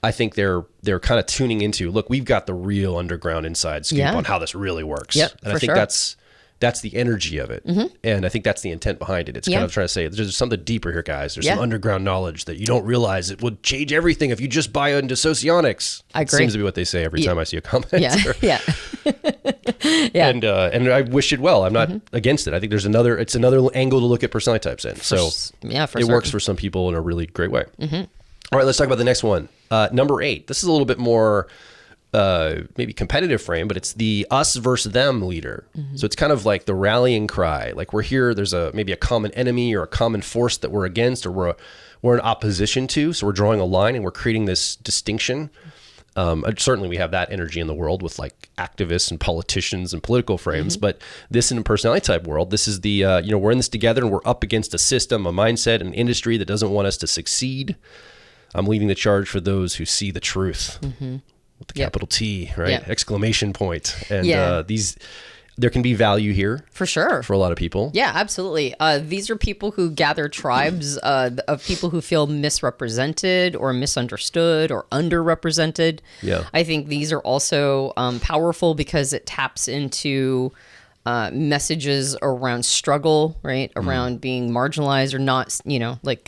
I think they're kind of tuning into, look, we've got the real underground inside scoop on how this really works. Yep, and I think that's the energy of it. And I think that's the intent behind it. It's kind of trying to say, there's something deeper here, guys. There's some underground knowledge that you don't realize it would change everything if you just buy into socionics. I agree. Seems to be what they say every time I see a comment. Yeah. And I wish it well. I'm not against it. I think it's another angle to look at personality types in. It works for some people in a really great way. All right, let's talk about the next one. Number 8. This is a little bit more maybe competitive frame, but it's the us versus them leader. So it's kind of like the rallying cry. Like we're here, there's maybe a common enemy or a common force that we're against, or we're in opposition to. So we're drawing a line and we're creating this distinction. Certainly we have that energy in the world with like activists and politicians and political frames, but this in a personality type world, this is the, we're in this together and we're up against a system, a mindset, an industry that doesn't want us to succeed. I'm leading the charge for those who see the truth. With the capital T, right? Exclamation point. And there can be value here. For sure. For a lot of people. Yeah, absolutely. These are people who gather tribes of people who feel misrepresented or misunderstood or underrepresented. Yeah. I think these are also powerful because it taps into messages around struggle, right? Around being marginalized or not, like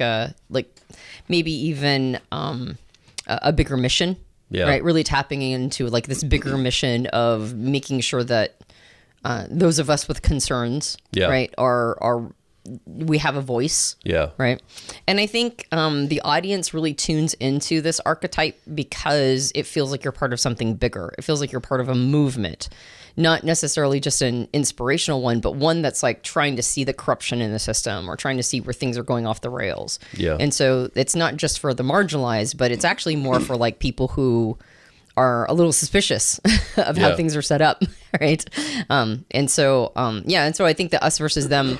maybe even a bigger mission. Yeah. Right. Really tapping into like this bigger mission of making sure that those of us with concerns, right, we have a voice. Yeah. Right. And I think the audience really tunes into this archetype because it feels like you're part of something bigger. It feels like you're part of a movement, not necessarily just an inspirational one, but one that's like trying to see the corruption in the system or trying to see where things are going off the rails. Yeah. And so it's not just for the marginalized, but it's actually more for like people who are a little suspicious of how things are set up. Right. And so I think the us versus them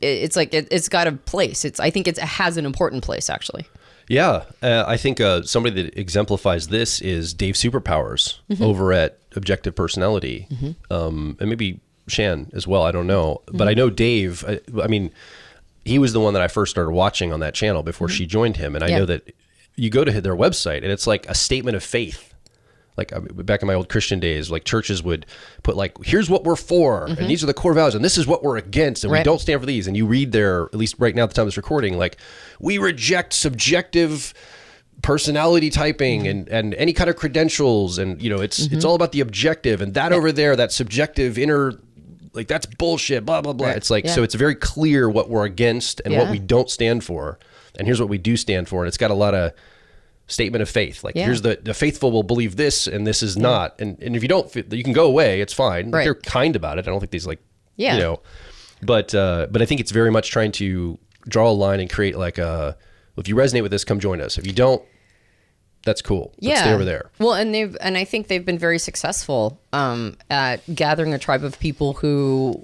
it's got a place. I think it has an important place actually. Yeah, I think somebody that exemplifies this is Dave Superpowers over at Objective Personality, and maybe Shan as well. I don't know, but I know Dave. I mean, he was the one that I first started watching on that channel before she joined him, and I know that you go to their website and it's like a statement of faith. Like back in my old Christian days, like churches would put like, here's what we're for, and these are the core values, and this is what we're against, and we don't stand for these. And you read there, at least right now at the time of this recording, like, we reject subjective personality typing and any kind of credentials, and it's all about the objective, and that over there, that subjective inner, like that's bullshit, blah blah blah. It's like so it's very clear what we're against and what we don't stand for, and here's what we do stand for, and it's got a lot of statement of faith, like here's the faithful will believe this and this is not, and if you don't, you can go away, it's fine. Like, they're kind about it. I don't think these but I think it's very much trying to draw a line and create like if you resonate with this, come join us. If you don't, that's cool. Let's stay over there. Well, and I think they've been very successful at gathering a tribe of people who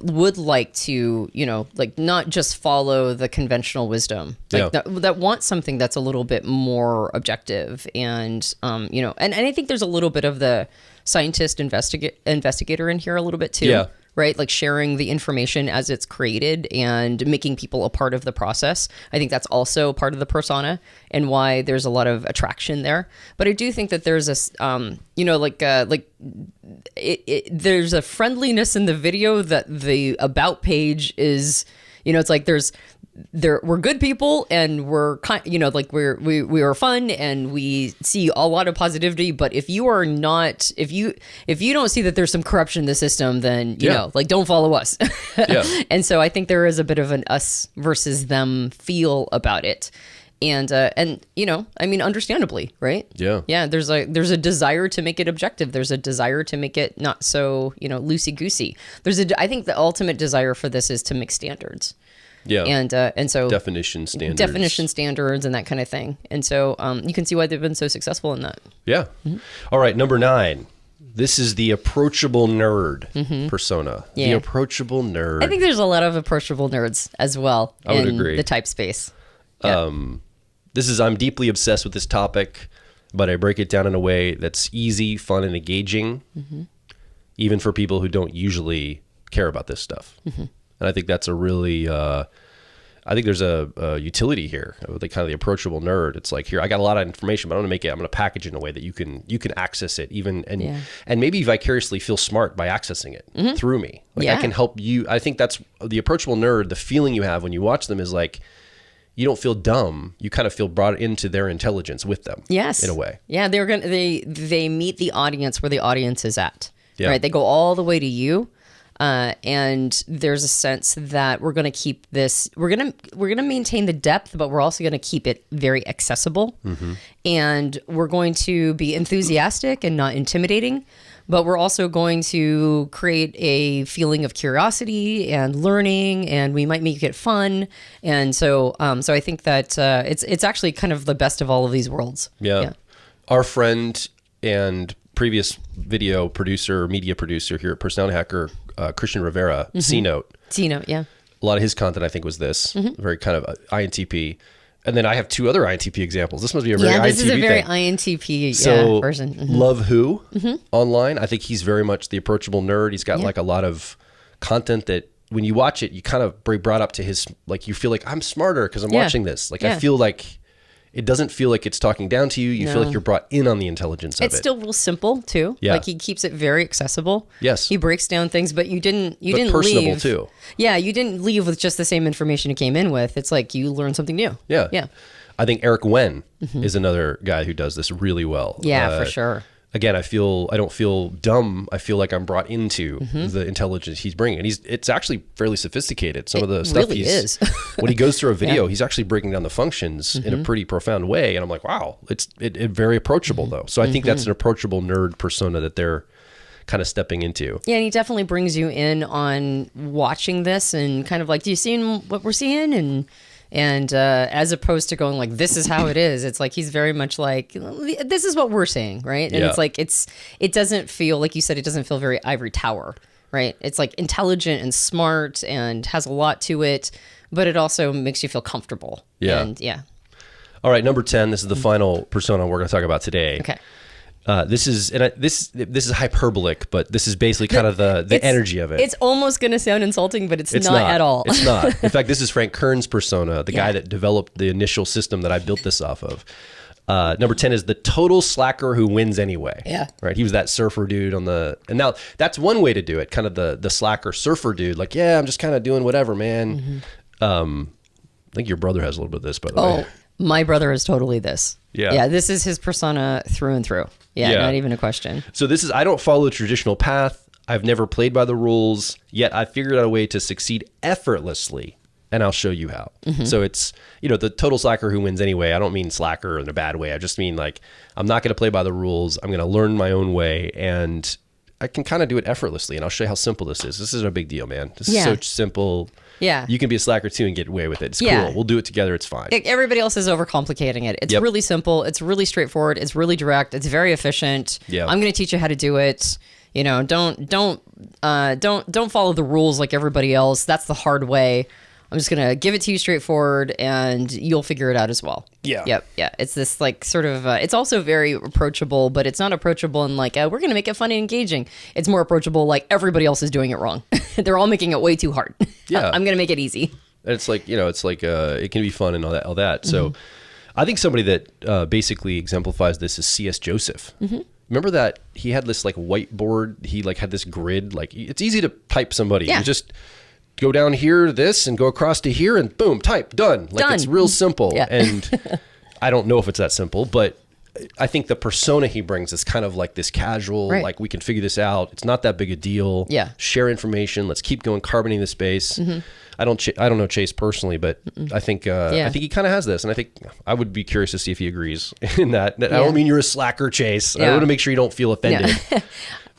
would like to, like not just follow the conventional wisdom, like that want something that's a little bit more objective, and and I think there's a little bit of the scientist investigator in here a little bit too. Yeah. Right? Like sharing the information as it's created and making people a part of the process. I think that's also part of the persona and why there's a lot of attraction there. But I do think that there's this, there's a friendliness in the video that the about page is, it's like we're good people and we're kind, we are fun and we see a lot of positivity. But if you are not, if you don't see that there's some corruption in the system, then don't follow us. And so I think there is a bit of an us versus them feel about it. And understandably, right? Yeah. There's a desire to make it objective. There's a desire to make it not so, loosey goosey. I think the ultimate desire for this is to mix standards. Yeah. And so definition standards and that kind of thing. And so you can see why they've been so successful in that. Yeah. All right. Number 9. This is the approachable nerd persona. Yeah. The approachable nerd. I think there's a lot of approachable nerds as well. I would agree. The type space. Yeah. I'm deeply obsessed with this topic, but I break it down in a way that's easy, fun, and engaging, even for people who don't usually care about this stuff. And I think that's a really, I think there's a utility here, the kind of the approachable nerd. It's like, here, I got a lot of information, but I'm going to package it in a way that you can access it even, and maybe vicariously feel smart by accessing it through me. Like I can help you. I think that's the approachable nerd. The feeling you have when you watch them is like, you don't feel dumb. You kind of feel brought into their intelligence with them. Yes. In a way. Yeah. They meet the audience where the audience is at, right? They go all the way to you. And there's a sense that we're going to keep this, we're going to maintain the depth, but we're also going to keep it very accessible. And we're going to be enthusiastic and not intimidating, but we're also going to create a feeling of curiosity and learning, and we might make it fun. And so I think that, it's actually kind of the best of all of these worlds. Yeah. Our friend and previous video producer, media producer here at Personality Hacker, Christian Rivera, C-Note, yeah. A lot of his content, I think, was this very kind of INTP. And then I have two other INTP examples. This must be a very INTP this is a very thing. INTP person. Love Who online. I think he's very much the approachable nerd. He's got like a lot of content that when you watch it, you kind of brought up to his, like, you feel like I'm smarter because I'm watching this. Like, I feel like it doesn't feel like it's talking down to you. You feel like you're brought in on the intelligence of it. It's still real simple too. Yeah. Like he keeps it very accessible. Yes. He breaks down things, but you didn't personable leave. Too. Yeah. You didn't leave with just the same information you came in with. It's like you learned something new. Yeah. Yeah. I think Eric Wen is another guy who does this really well. Yeah, for sure. Again, I don't feel dumb. I feel like I'm brought into the intelligence he's bringing. And it's actually fairly sophisticated. Some of the stuff really is. When he goes through a video, he's actually breaking down the functions in a pretty profound way. And I'm like, wow, it's very approachable though. So I think that's an approachable nerd persona that they're kind of stepping into. Yeah, and he definitely brings you in on watching this and kind of like, do you see what we're seeing? And as opposed to going like, this is how it is, it's like he's very much like, this is what we're saying, right? And it's like it doesn't feel, like you said, it doesn't feel very ivory tower, right? It's like intelligent and smart and has a lot to it, but it also makes you feel comfortable. Yeah. And All right, number 10. This is the final persona we're going to talk about today. Okay. This is hyperbolic, but this is basically kind of the energy of it. It's almost going to sound insulting, but it's not at all. It's not. In fact, this is Frank Kern's persona, the guy that developed the initial system that I built this off of. Number 10 is the total slacker who wins anyway. Yeah. Right. He was that surfer dude and now that's one way to do it. Kind of the slacker surfer dude. Like, yeah, I'm just kind of doing whatever, man. I think your brother has a little bit of this, by the way. My brother is totally this. Yeah. Yeah. This is his persona through and through. Yeah. Not even a question. So this is, I don't follow the traditional path. I've never played by the rules, yet I figured out a way to succeed effortlessly, and I'll show you how. So it's, the total slacker who wins anyway. I don't mean slacker in a bad way. I just mean like, I'm not going to play by the rules. I'm going to learn my own way, and I can kind of do it effortlessly, and I'll show you how simple this is. This isn't a big deal, man. This is so simple. Yeah. You can be a slacker too and get away with it. It's cool. We'll do it together. It's fine. Everybody else is overcomplicating it. It's really simple. It's really straightforward. It's really direct. It's very efficient. Yeah. I'm going to teach you how to do it. Don't follow the rules like everybody else. That's the hard way. I'm just going to give it to you straightforward, and you'll figure it out as well. Yeah. Yep. Yeah. It's this like sort of, it's also very approachable, but it's not approachable in like, we're going to make it fun and engaging. It's more approachable like everybody else is doing it wrong. They're all making it way too hard. Yeah. I'm going to make it easy. And it's like, it can be fun and all that. So I think somebody that basically exemplifies this is C.S. Joseph. Remember that he had this like whiteboard. He like had this grid. Like it's easy to type somebody. Yeah. You just go down here, this, and go across to here, and boom, type, done. Like it's real simple. Yeah. And I don't know if it's that simple, but I think the persona he brings is kind of like this casual, like we can figure this out. It's not that big a deal. Yeah. Share information. Let's keep going, carbonating the space. I don't know Chase personally, but I think he kind of has this, and I think I would be curious to see if he agrees in that. I don't mean you're a slacker, Chase. I want to make sure you don't feel offended.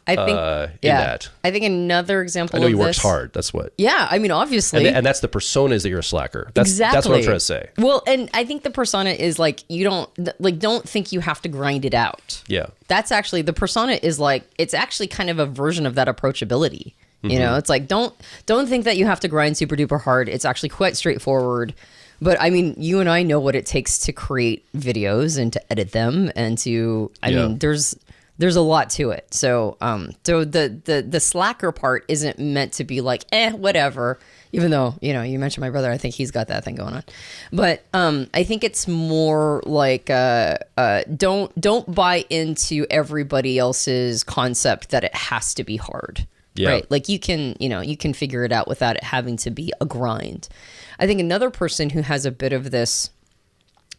I think, that. I think another example. I know of he this, works hard. That's what. Yeah, I mean, obviously, and that's the persona is that you're a slacker. That's what I'm trying to say. Well, and I think the persona is like you don't think you have to grind it out. Yeah, that's actually the persona is like it's actually kind of a version of that approachability. It's like don't think that you have to grind super duper hard. It's actually quite straightforward. But I mean, you and I know what it takes to create videos and to edit them and to. I mean, there's a lot to it. So so the slacker part isn't meant to be like, whatever. Even though, you know, you mentioned my brother, I think he's got that thing going on. But I think it's more like don't buy into everybody else's concept that it has to be hard. Yeah. Right? Like you can figure it out without it having to be a grind. I think another person who has a bit of this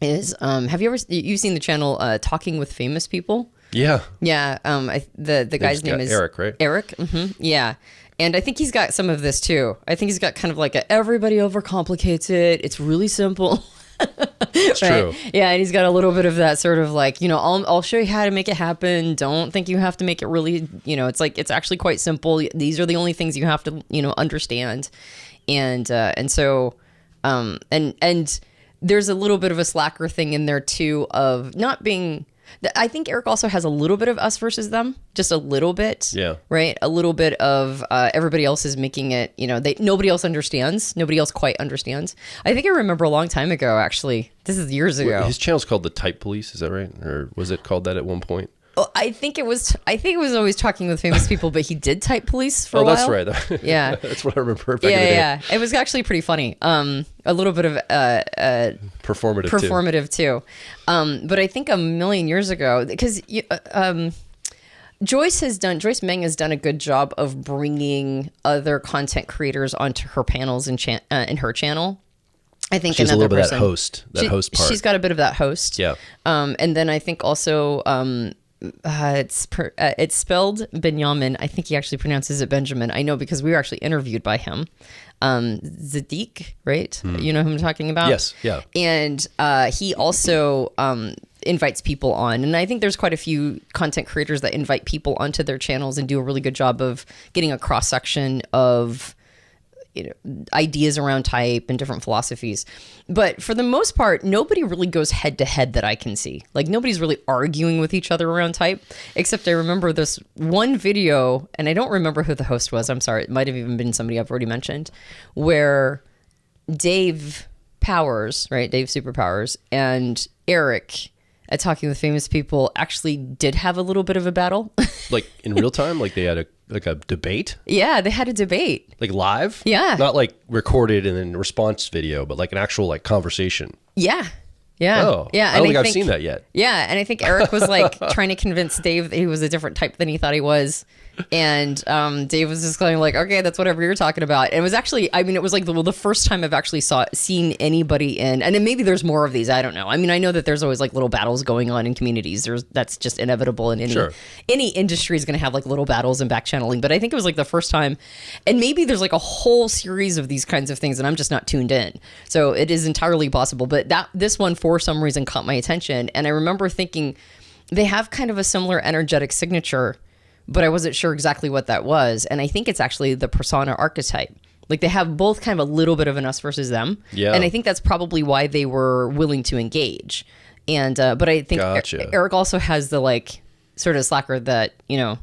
is you've seen the channel Talking with Famous People? Yeah. Yeah. The guy's name is Eric, right? Eric. Yeah. And I think he's got some of this too. I think he's got kind of like everybody overcomplicates it. It's really simple. It's true. Yeah, and he's got a little bit of that sort of like, you know, I'll show you how to make it happen. Don't think you have to make it really, you know, it's like it's actually quite simple. These are the only things you have to, you know, understand. And so there's a little bit of a slacker thing in there too of not being. I think Eric also has a little bit of us versus them, just a little bit. Yeah. Right. A little bit of everybody else is making it, you know, nobody else understands. Nobody else quite understands. I think I remember a long time ago, actually. This is years ago. His channel's called The Type Police. Is that right? Or was it called that at one point? Well, I think it was always Talking with Famous People, but he did Type Police for a while. Oh, that's right. Yeah. That's what I remember back in the day. Yeah. It was actually pretty funny. A little bit of performative too. But I think a million years ago, because Joyce Meng has done a good job of bringing other content creators onto her panels in her channel. I think she's another a little person, bit host part. She's got a bit of that host. Yeah. And then I think also it's spelled Benjamin. I think he actually pronounces it Benjamin. I know because we were actually interviewed by him. Zadik, right? You know who I'm talking about? Yes. Yeah. And he also invites people on. And I think there's quite a few content creators that invite people onto their channels and do a really good job of getting a cross section of, you know, ideas around type and different philosophies. But for the most part, nobody really goes head to head that I can see. Like nobody's really arguing with each other around type, except I remember this one video, and I don't remember who the host was. I'm sorry. It might have even been somebody I've already mentioned, where Dave Powers, right? Dave Superpowers and Eric at Talking with Famous People actually did have a little bit of a battle. Like in real time? Like they had a debate? Yeah, they had a debate. Like live? Yeah. Not like recorded and then response video, but like an actual like conversation. Yeah. Yeah. Oh, yeah. I don't think I've seen that yet. Yeah. And I think Eric was like trying to convince Dave that he was a different type than he thought he was. And Dave was just going like, okay, that's whatever you're talking about. And it was actually, I mean, it was like the first time I've actually seen anybody and then maybe there's more of these. I don't know. I mean, I know that there's always like little battles going on in communities. That's just inevitable in any industry is going to have like little battles and back channeling. But I think it was like the first time, and maybe there's like a whole series of these kinds of things and I'm just not tuned in. So it is entirely possible. But this one for some reason caught my attention. And I remember thinking they have kind of a similar energetic signature, but I wasn't sure exactly what that was. And I think it's actually the persona archetype. Like they have both kind of a little bit of an us versus them. Yeah. And I think that's probably why they were willing to engage. And, but I think Eric also has the like sort of slacker that, you know,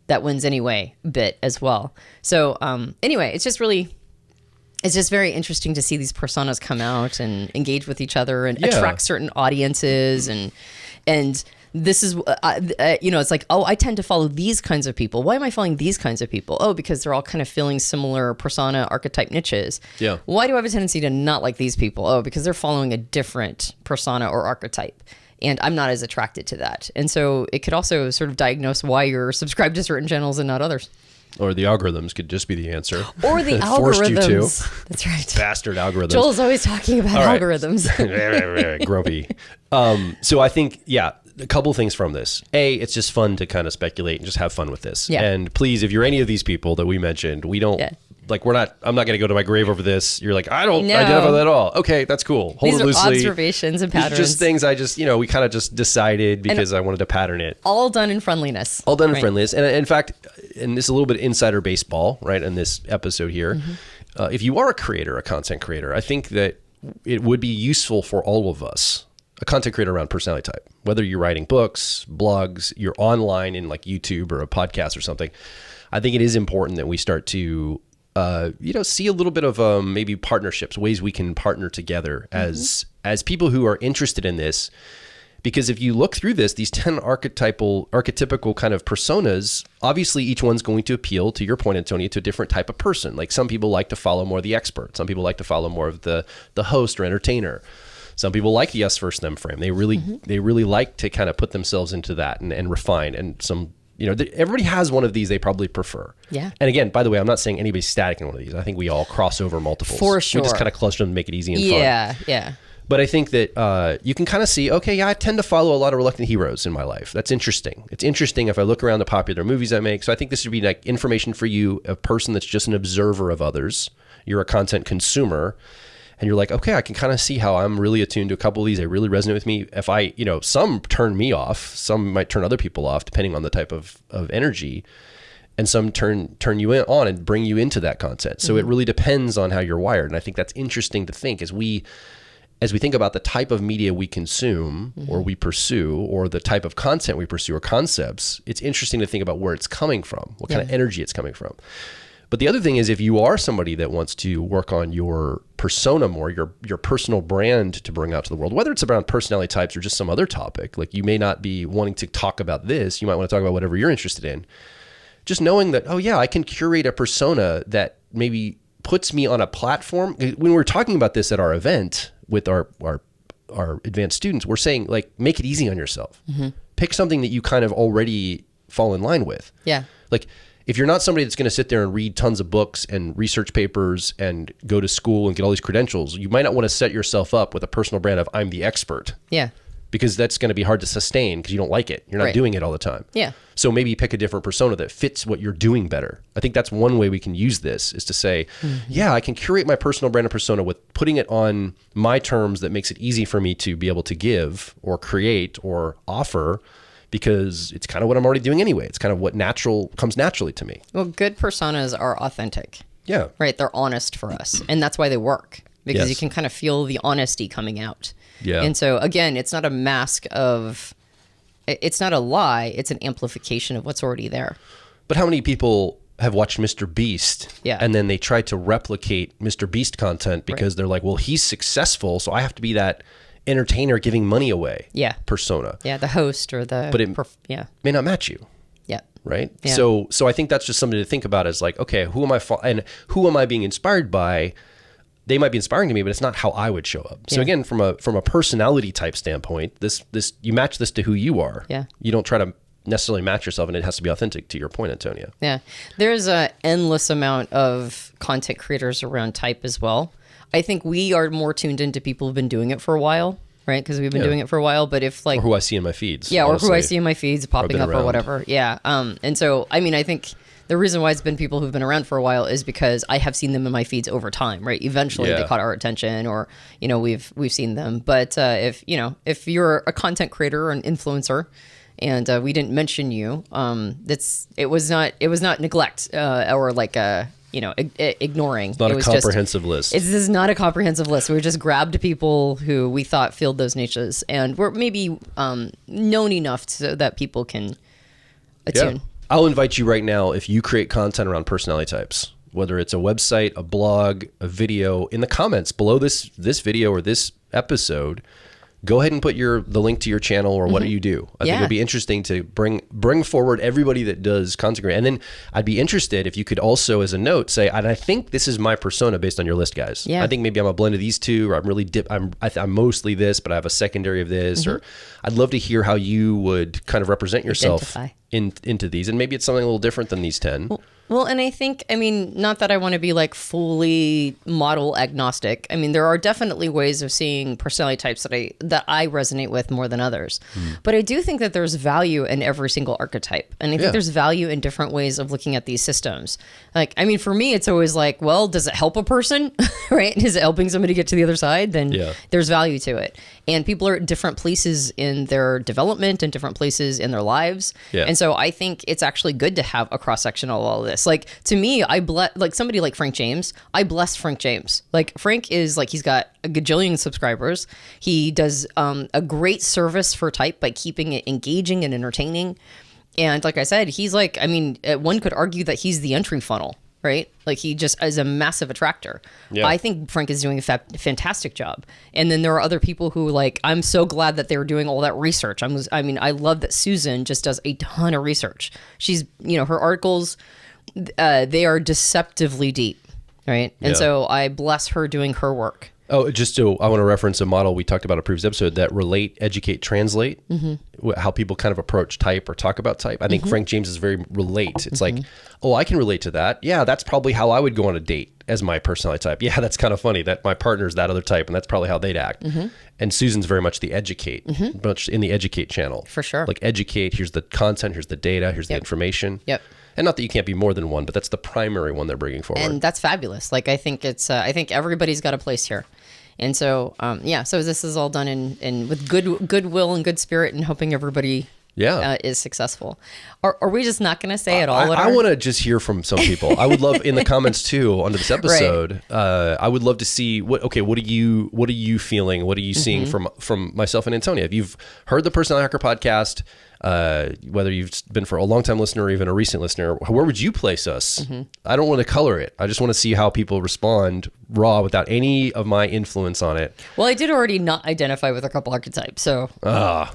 that wins anyway bit as well. So anyway, it's just very interesting to see these personas come out and engage with each other and attract certain audiences and this is, you know, it's like, oh, I tend to follow these kinds of people. Why am I following these kinds of people? Oh, because they're all kind of filling similar persona archetype niches. Yeah. Why do I have a tendency to not like these people? Oh, because they're following a different persona or archetype. And I'm not as attracted to that. And so it could also sort of diagnose why you're subscribed to certain channels and not others. Or the algorithms could just be the answer. Or the algorithms. Forced you to. That's right. Bastard algorithms. Joel's always talking about algorithms. Grumpy. So I think, a couple things from this. A, it's just fun to kind of speculate and just have fun with this. Yeah. And please, if you're any of these people that we mentioned, we don't, like, I'm not going to go to my grave over this. You're like, I don't identify that at all. Okay, that's cool. Hold These it are loosely. Observations and patterns. Just things I just, we kind of just decided because I wanted to pattern it. All done in friendliness. All done in friendliness. And in fact, and this is a little bit insider baseball, right, in this episode here. Mm-hmm. If you are a creator, a content creator, I think that it would be useful for all of us, a content creator around personality type, whether you're writing books, blogs, you're online in like YouTube or a podcast or something. I think it is important that we start to, see a little bit of maybe partnerships, ways we can partner together as people who are interested in this, Because if you look through this, these 10 archetypical kind of personas, obviously each one's going to appeal, to your point, Antonia, to a different type of person. Like some people like to follow more of the expert. Some people like to follow more of the host or entertainer. Some people like the us versus them frame. They really like to kind of put themselves into that and refine. And some, everybody has one of these they probably prefer. Yeah. And again, by the way, I'm not saying anybody's static in one of these. I think we all cross over multiples. For sure. We just kind of cluster them to make it easy and fun. Yeah. But I think that you can kind of see, okay, yeah, I tend to follow a lot of reluctant heroes in my life. That's interesting. It's interesting if I look around the popular movies I make. So I think this would be like information for you, a person that's just an observer of others. You're a content consumer. And you're like, okay, I can kind of see how I'm really attuned to a couple of these. They really resonate with me. If I, some turn me off. Some might turn other people off, depending on the type of energy. And some turn you on and bring you into that content. So it really depends on how you're wired. And I think that's interesting to think as we think about the type of media we consume or we pursue, or the type of content we pursue or concepts, it's interesting to think about where it's coming from, what kind of energy it's coming from. But the other thing is, if you are somebody that wants to work on your persona more, your personal brand to bring out to the world, whether it's around personality types or just some other topic, like you may not be wanting to talk about this, you might want to talk about whatever you're interested in. Just knowing that, oh yeah, I can curate a persona that maybe puts me on a platform. When we're talking about this at our event with our advanced students, we're saying, like, make it easy on yourself. Pick something that you kind of already fall in line with. Yeah. Like, if you're not somebody that's going to sit there and read tons of books and research papers and go to school and get all these credentials, you might not want to set yourself up with a personal brand of I'm the expert. Yeah. Because that's going to be hard to sustain because you don't like it. You're not doing it all the time. Yeah. So maybe pick a different persona that fits what you're doing better. I think that's one way we can use this, is to say, yeah, I can curate my personal brand and persona with putting it on my terms that makes it easy for me to be able to give or create or offer, because it's kind of what I'm already doing anyway. It's kind of what comes naturally to me. Well, good personas are authentic. Yeah. Right. They're honest for us. And that's why they work, because you can kind of feel the honesty coming out. Yeah. And so again, it's not a mask of, it's not a lie. It's an amplification of what's already there. But how many people have watched Mr. Beast and then they try to replicate Mr. Beast content because they're like, well, he's successful, so I have to be that entertainer giving money away persona. Yeah, the host or the... But it may not match you. Yeah. Right? Yeah. So I think that's just something to think about, is like, okay, who am I being inspired by? They might be inspiring to me, but it's not how I would show up. So again, from a personality type standpoint, this you match this to who you are. Yeah. You don't try to necessarily match yourself, and it has to be authentic, to your point, Antonia. Yeah. There's an endless amount of content creators around type as well. I think we are more tuned into people who've been doing it for a while, right? Because we've been doing it for a while. But if like... Or who I see in my feeds. Yeah, honestly, or who I see in my feeds popping up or whatever. Yeah. And so, I mean, I think the reason why it's been people who've been around for a while is because I have seen them in my feeds over time, right? Eventually they caught our attention, or, we've seen them. But if you're a content creator or an influencer, and we didn't mention you, it was not neglect or like ignoring. It's not a comprehensive list. This is not a comprehensive list. We just grabbed people who we thought filled those niches, and we're maybe known enough so that people can attune. Yeah. I'll invite you right now, if you create content around personality types, whether it's a website, a blog, a video, in the comments below this video or this episode, go ahead and put the link to your channel or what do you do. I think it'd be interesting to bring forward everybody that does content creation. And then I'd be interested if you could also, as a note, say, and I think this is my persona based on your list, guys. Yeah. I think maybe I'm a blend of these two, or I'm really I'm mostly this, but I have a secondary of this. Or I'd love to hear how you would kind of represent yourself into these. And maybe it's something a little different than these 10. Well, and I think, not that I want to be like fully model agnostic. I mean, there are definitely ways of seeing personality types that I resonate with more than others. But I do think that there's value in every single archetype. And I think there's value in different ways of looking at these systems. Like, for me, it's always like, well, does it help a person? Right? Is it helping somebody get to the other side? Then there's value to it. And people are at different places in their development and different places in their lives. Yeah. And so I think it's actually good to have a cross-section of all of this. Like, to me, like somebody like Frank James, I bless Frank James. Like, Frank is like, he's got a gajillion subscribers. He does a great service for type by keeping it engaging and entertaining. And like I said, he's like, one could argue that he's the entry funnel, right? Like he just is a massive attractor. Yeah. I think Frank is doing a fantastic job. And then there are other people who like, I'm so glad that they're doing all that research. I love that Susan just does a ton of research. She's, her articles, they are deceptively deep, right? And so I bless her doing her work. Oh, I want to reference a model we talked about in a previous episode, that relate, educate, translate, how people kind of approach type or talk about type. I think Frank James is very relate. It's like, oh, I can relate to that. Yeah, that's probably how I would go on a date as my personality type. Yeah, that's kind of funny that my partner's that other type, and that's probably how they'd act. And Susan's very much the educate, much in the educate channel. For sure. Like educate, here's the content, here's the data, here's the information. Yep. And not that you can't be more than one, but that's the primary one they're bringing forward. And that's fabulous. Like, I think I think everybody's got a place here. And so, so this is all done in with goodwill and good spirit, and hoping everybody is successsul. Are we just not going to say it all? I want to just hear from some people. I would love in the comments too under this episode. Right. I would love to see what are you feeling? What are you seeing from myself and Antonia? If you've heard the Personality Hacker podcast, whether you've been for a long time listener or even a recent listener, where would you place us? I don't want to color it. I just want to see how people respond raw without any of my influence on it. Well, I did already not identify with a couple archetypes, so but I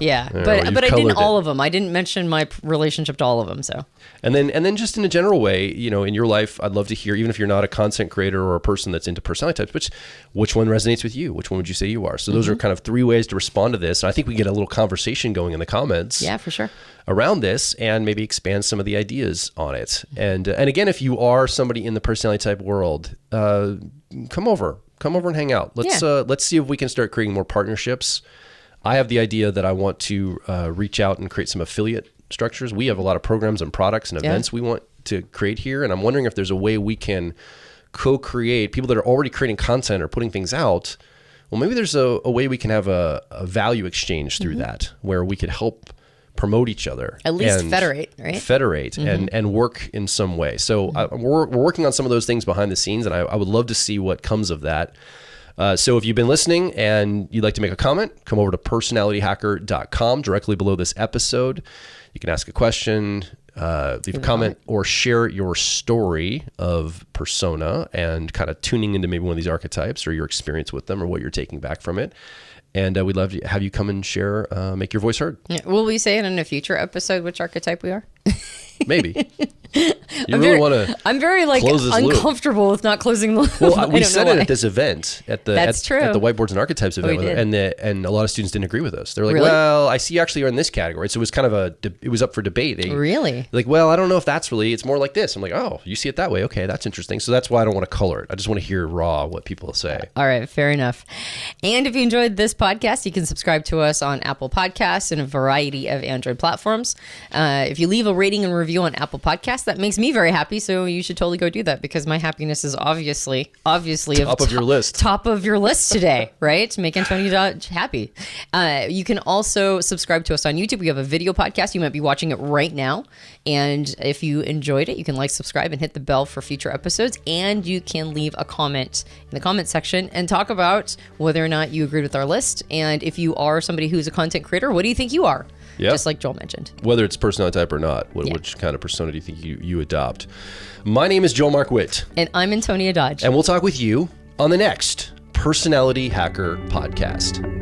didn't all of them. I didn't mention my relationship to all of them. So and then just in a general way, in your life, I'd love to hear, even if you're not a content creator or a person that's into personality types, which one resonates with you? Which one would you say you are? So those are kind of 3 ways to respond to this. And I think we get a little conversation going in the comments. Yeah, for sure. Around this, and maybe expand some of the ideas on it. And again, if you are somebody in the personality type world, come over and hang out. Let's see if we can start creating more partnerships. I have the idea that I want to reach out and create some affiliate structures. We have a lot of programs and products and events we want to create here, and I'm wondering if there's a way we can co-create, people that are already creating content or putting things out. Well, maybe there's a way we can have a value exchange through that, where we could help promote each other. At least federate, right? Federate and work in some way. So we're working on some of those things behind the scenes, and I would love to see what comes of that. So if you've been listening and you'd like to make a comment, come over to personalityhacker.com directly below this episode. You can ask a question, leave a comment, or share your story of persona and kind of tuning into maybe one of these archetypes or your experience with them or what you're taking back from it. And we'd love to have you come and share, make your voice heard. Yeah. Will we say it in a future episode which archetype we are? Maybe. I'm very uncomfortable with not closing the loop. Well, we said it at this event at the Whiteboards and Archetypes event, and a lot of students didn't agree with us. They're like, "Well, I see you actually are in this category." So it was kind of it was up for debate. Really? Like, well, I don't know if that's really. It's more like this. I'm like, oh, you see it that way? Okay, that's interesting. So that's why I don't want to color it. I just want to hear raw what people say. All right, fair enough. And if you enjoyed this podcast, you can subscribe to us on Apple Podcasts and a variety of Android platforms. If you leave a rating and review on Apple Podcasts, that makes me very happy. So you should totally go do that, because my happiness is obviously top of your list. Top of your list today, right? To make Antonia happy. You can also subscribe to us on YouTube. We have a video podcast. You might be watching it right now. And if you enjoyed it, you can subscribe, and hit the bell for future episodes. And you can leave a comment in the comment section and talk about whether or not you agreed with our list. And if you are somebody who's a content creator, what do you think you are? Yep. Just like Joel mentioned. Whether it's personality type or not, which kind of persona do you think you adopt? My name is Joel Mark Witt. And I'm Antonia Dodge. And we'll talk with you on the next Personality Hacker podcast.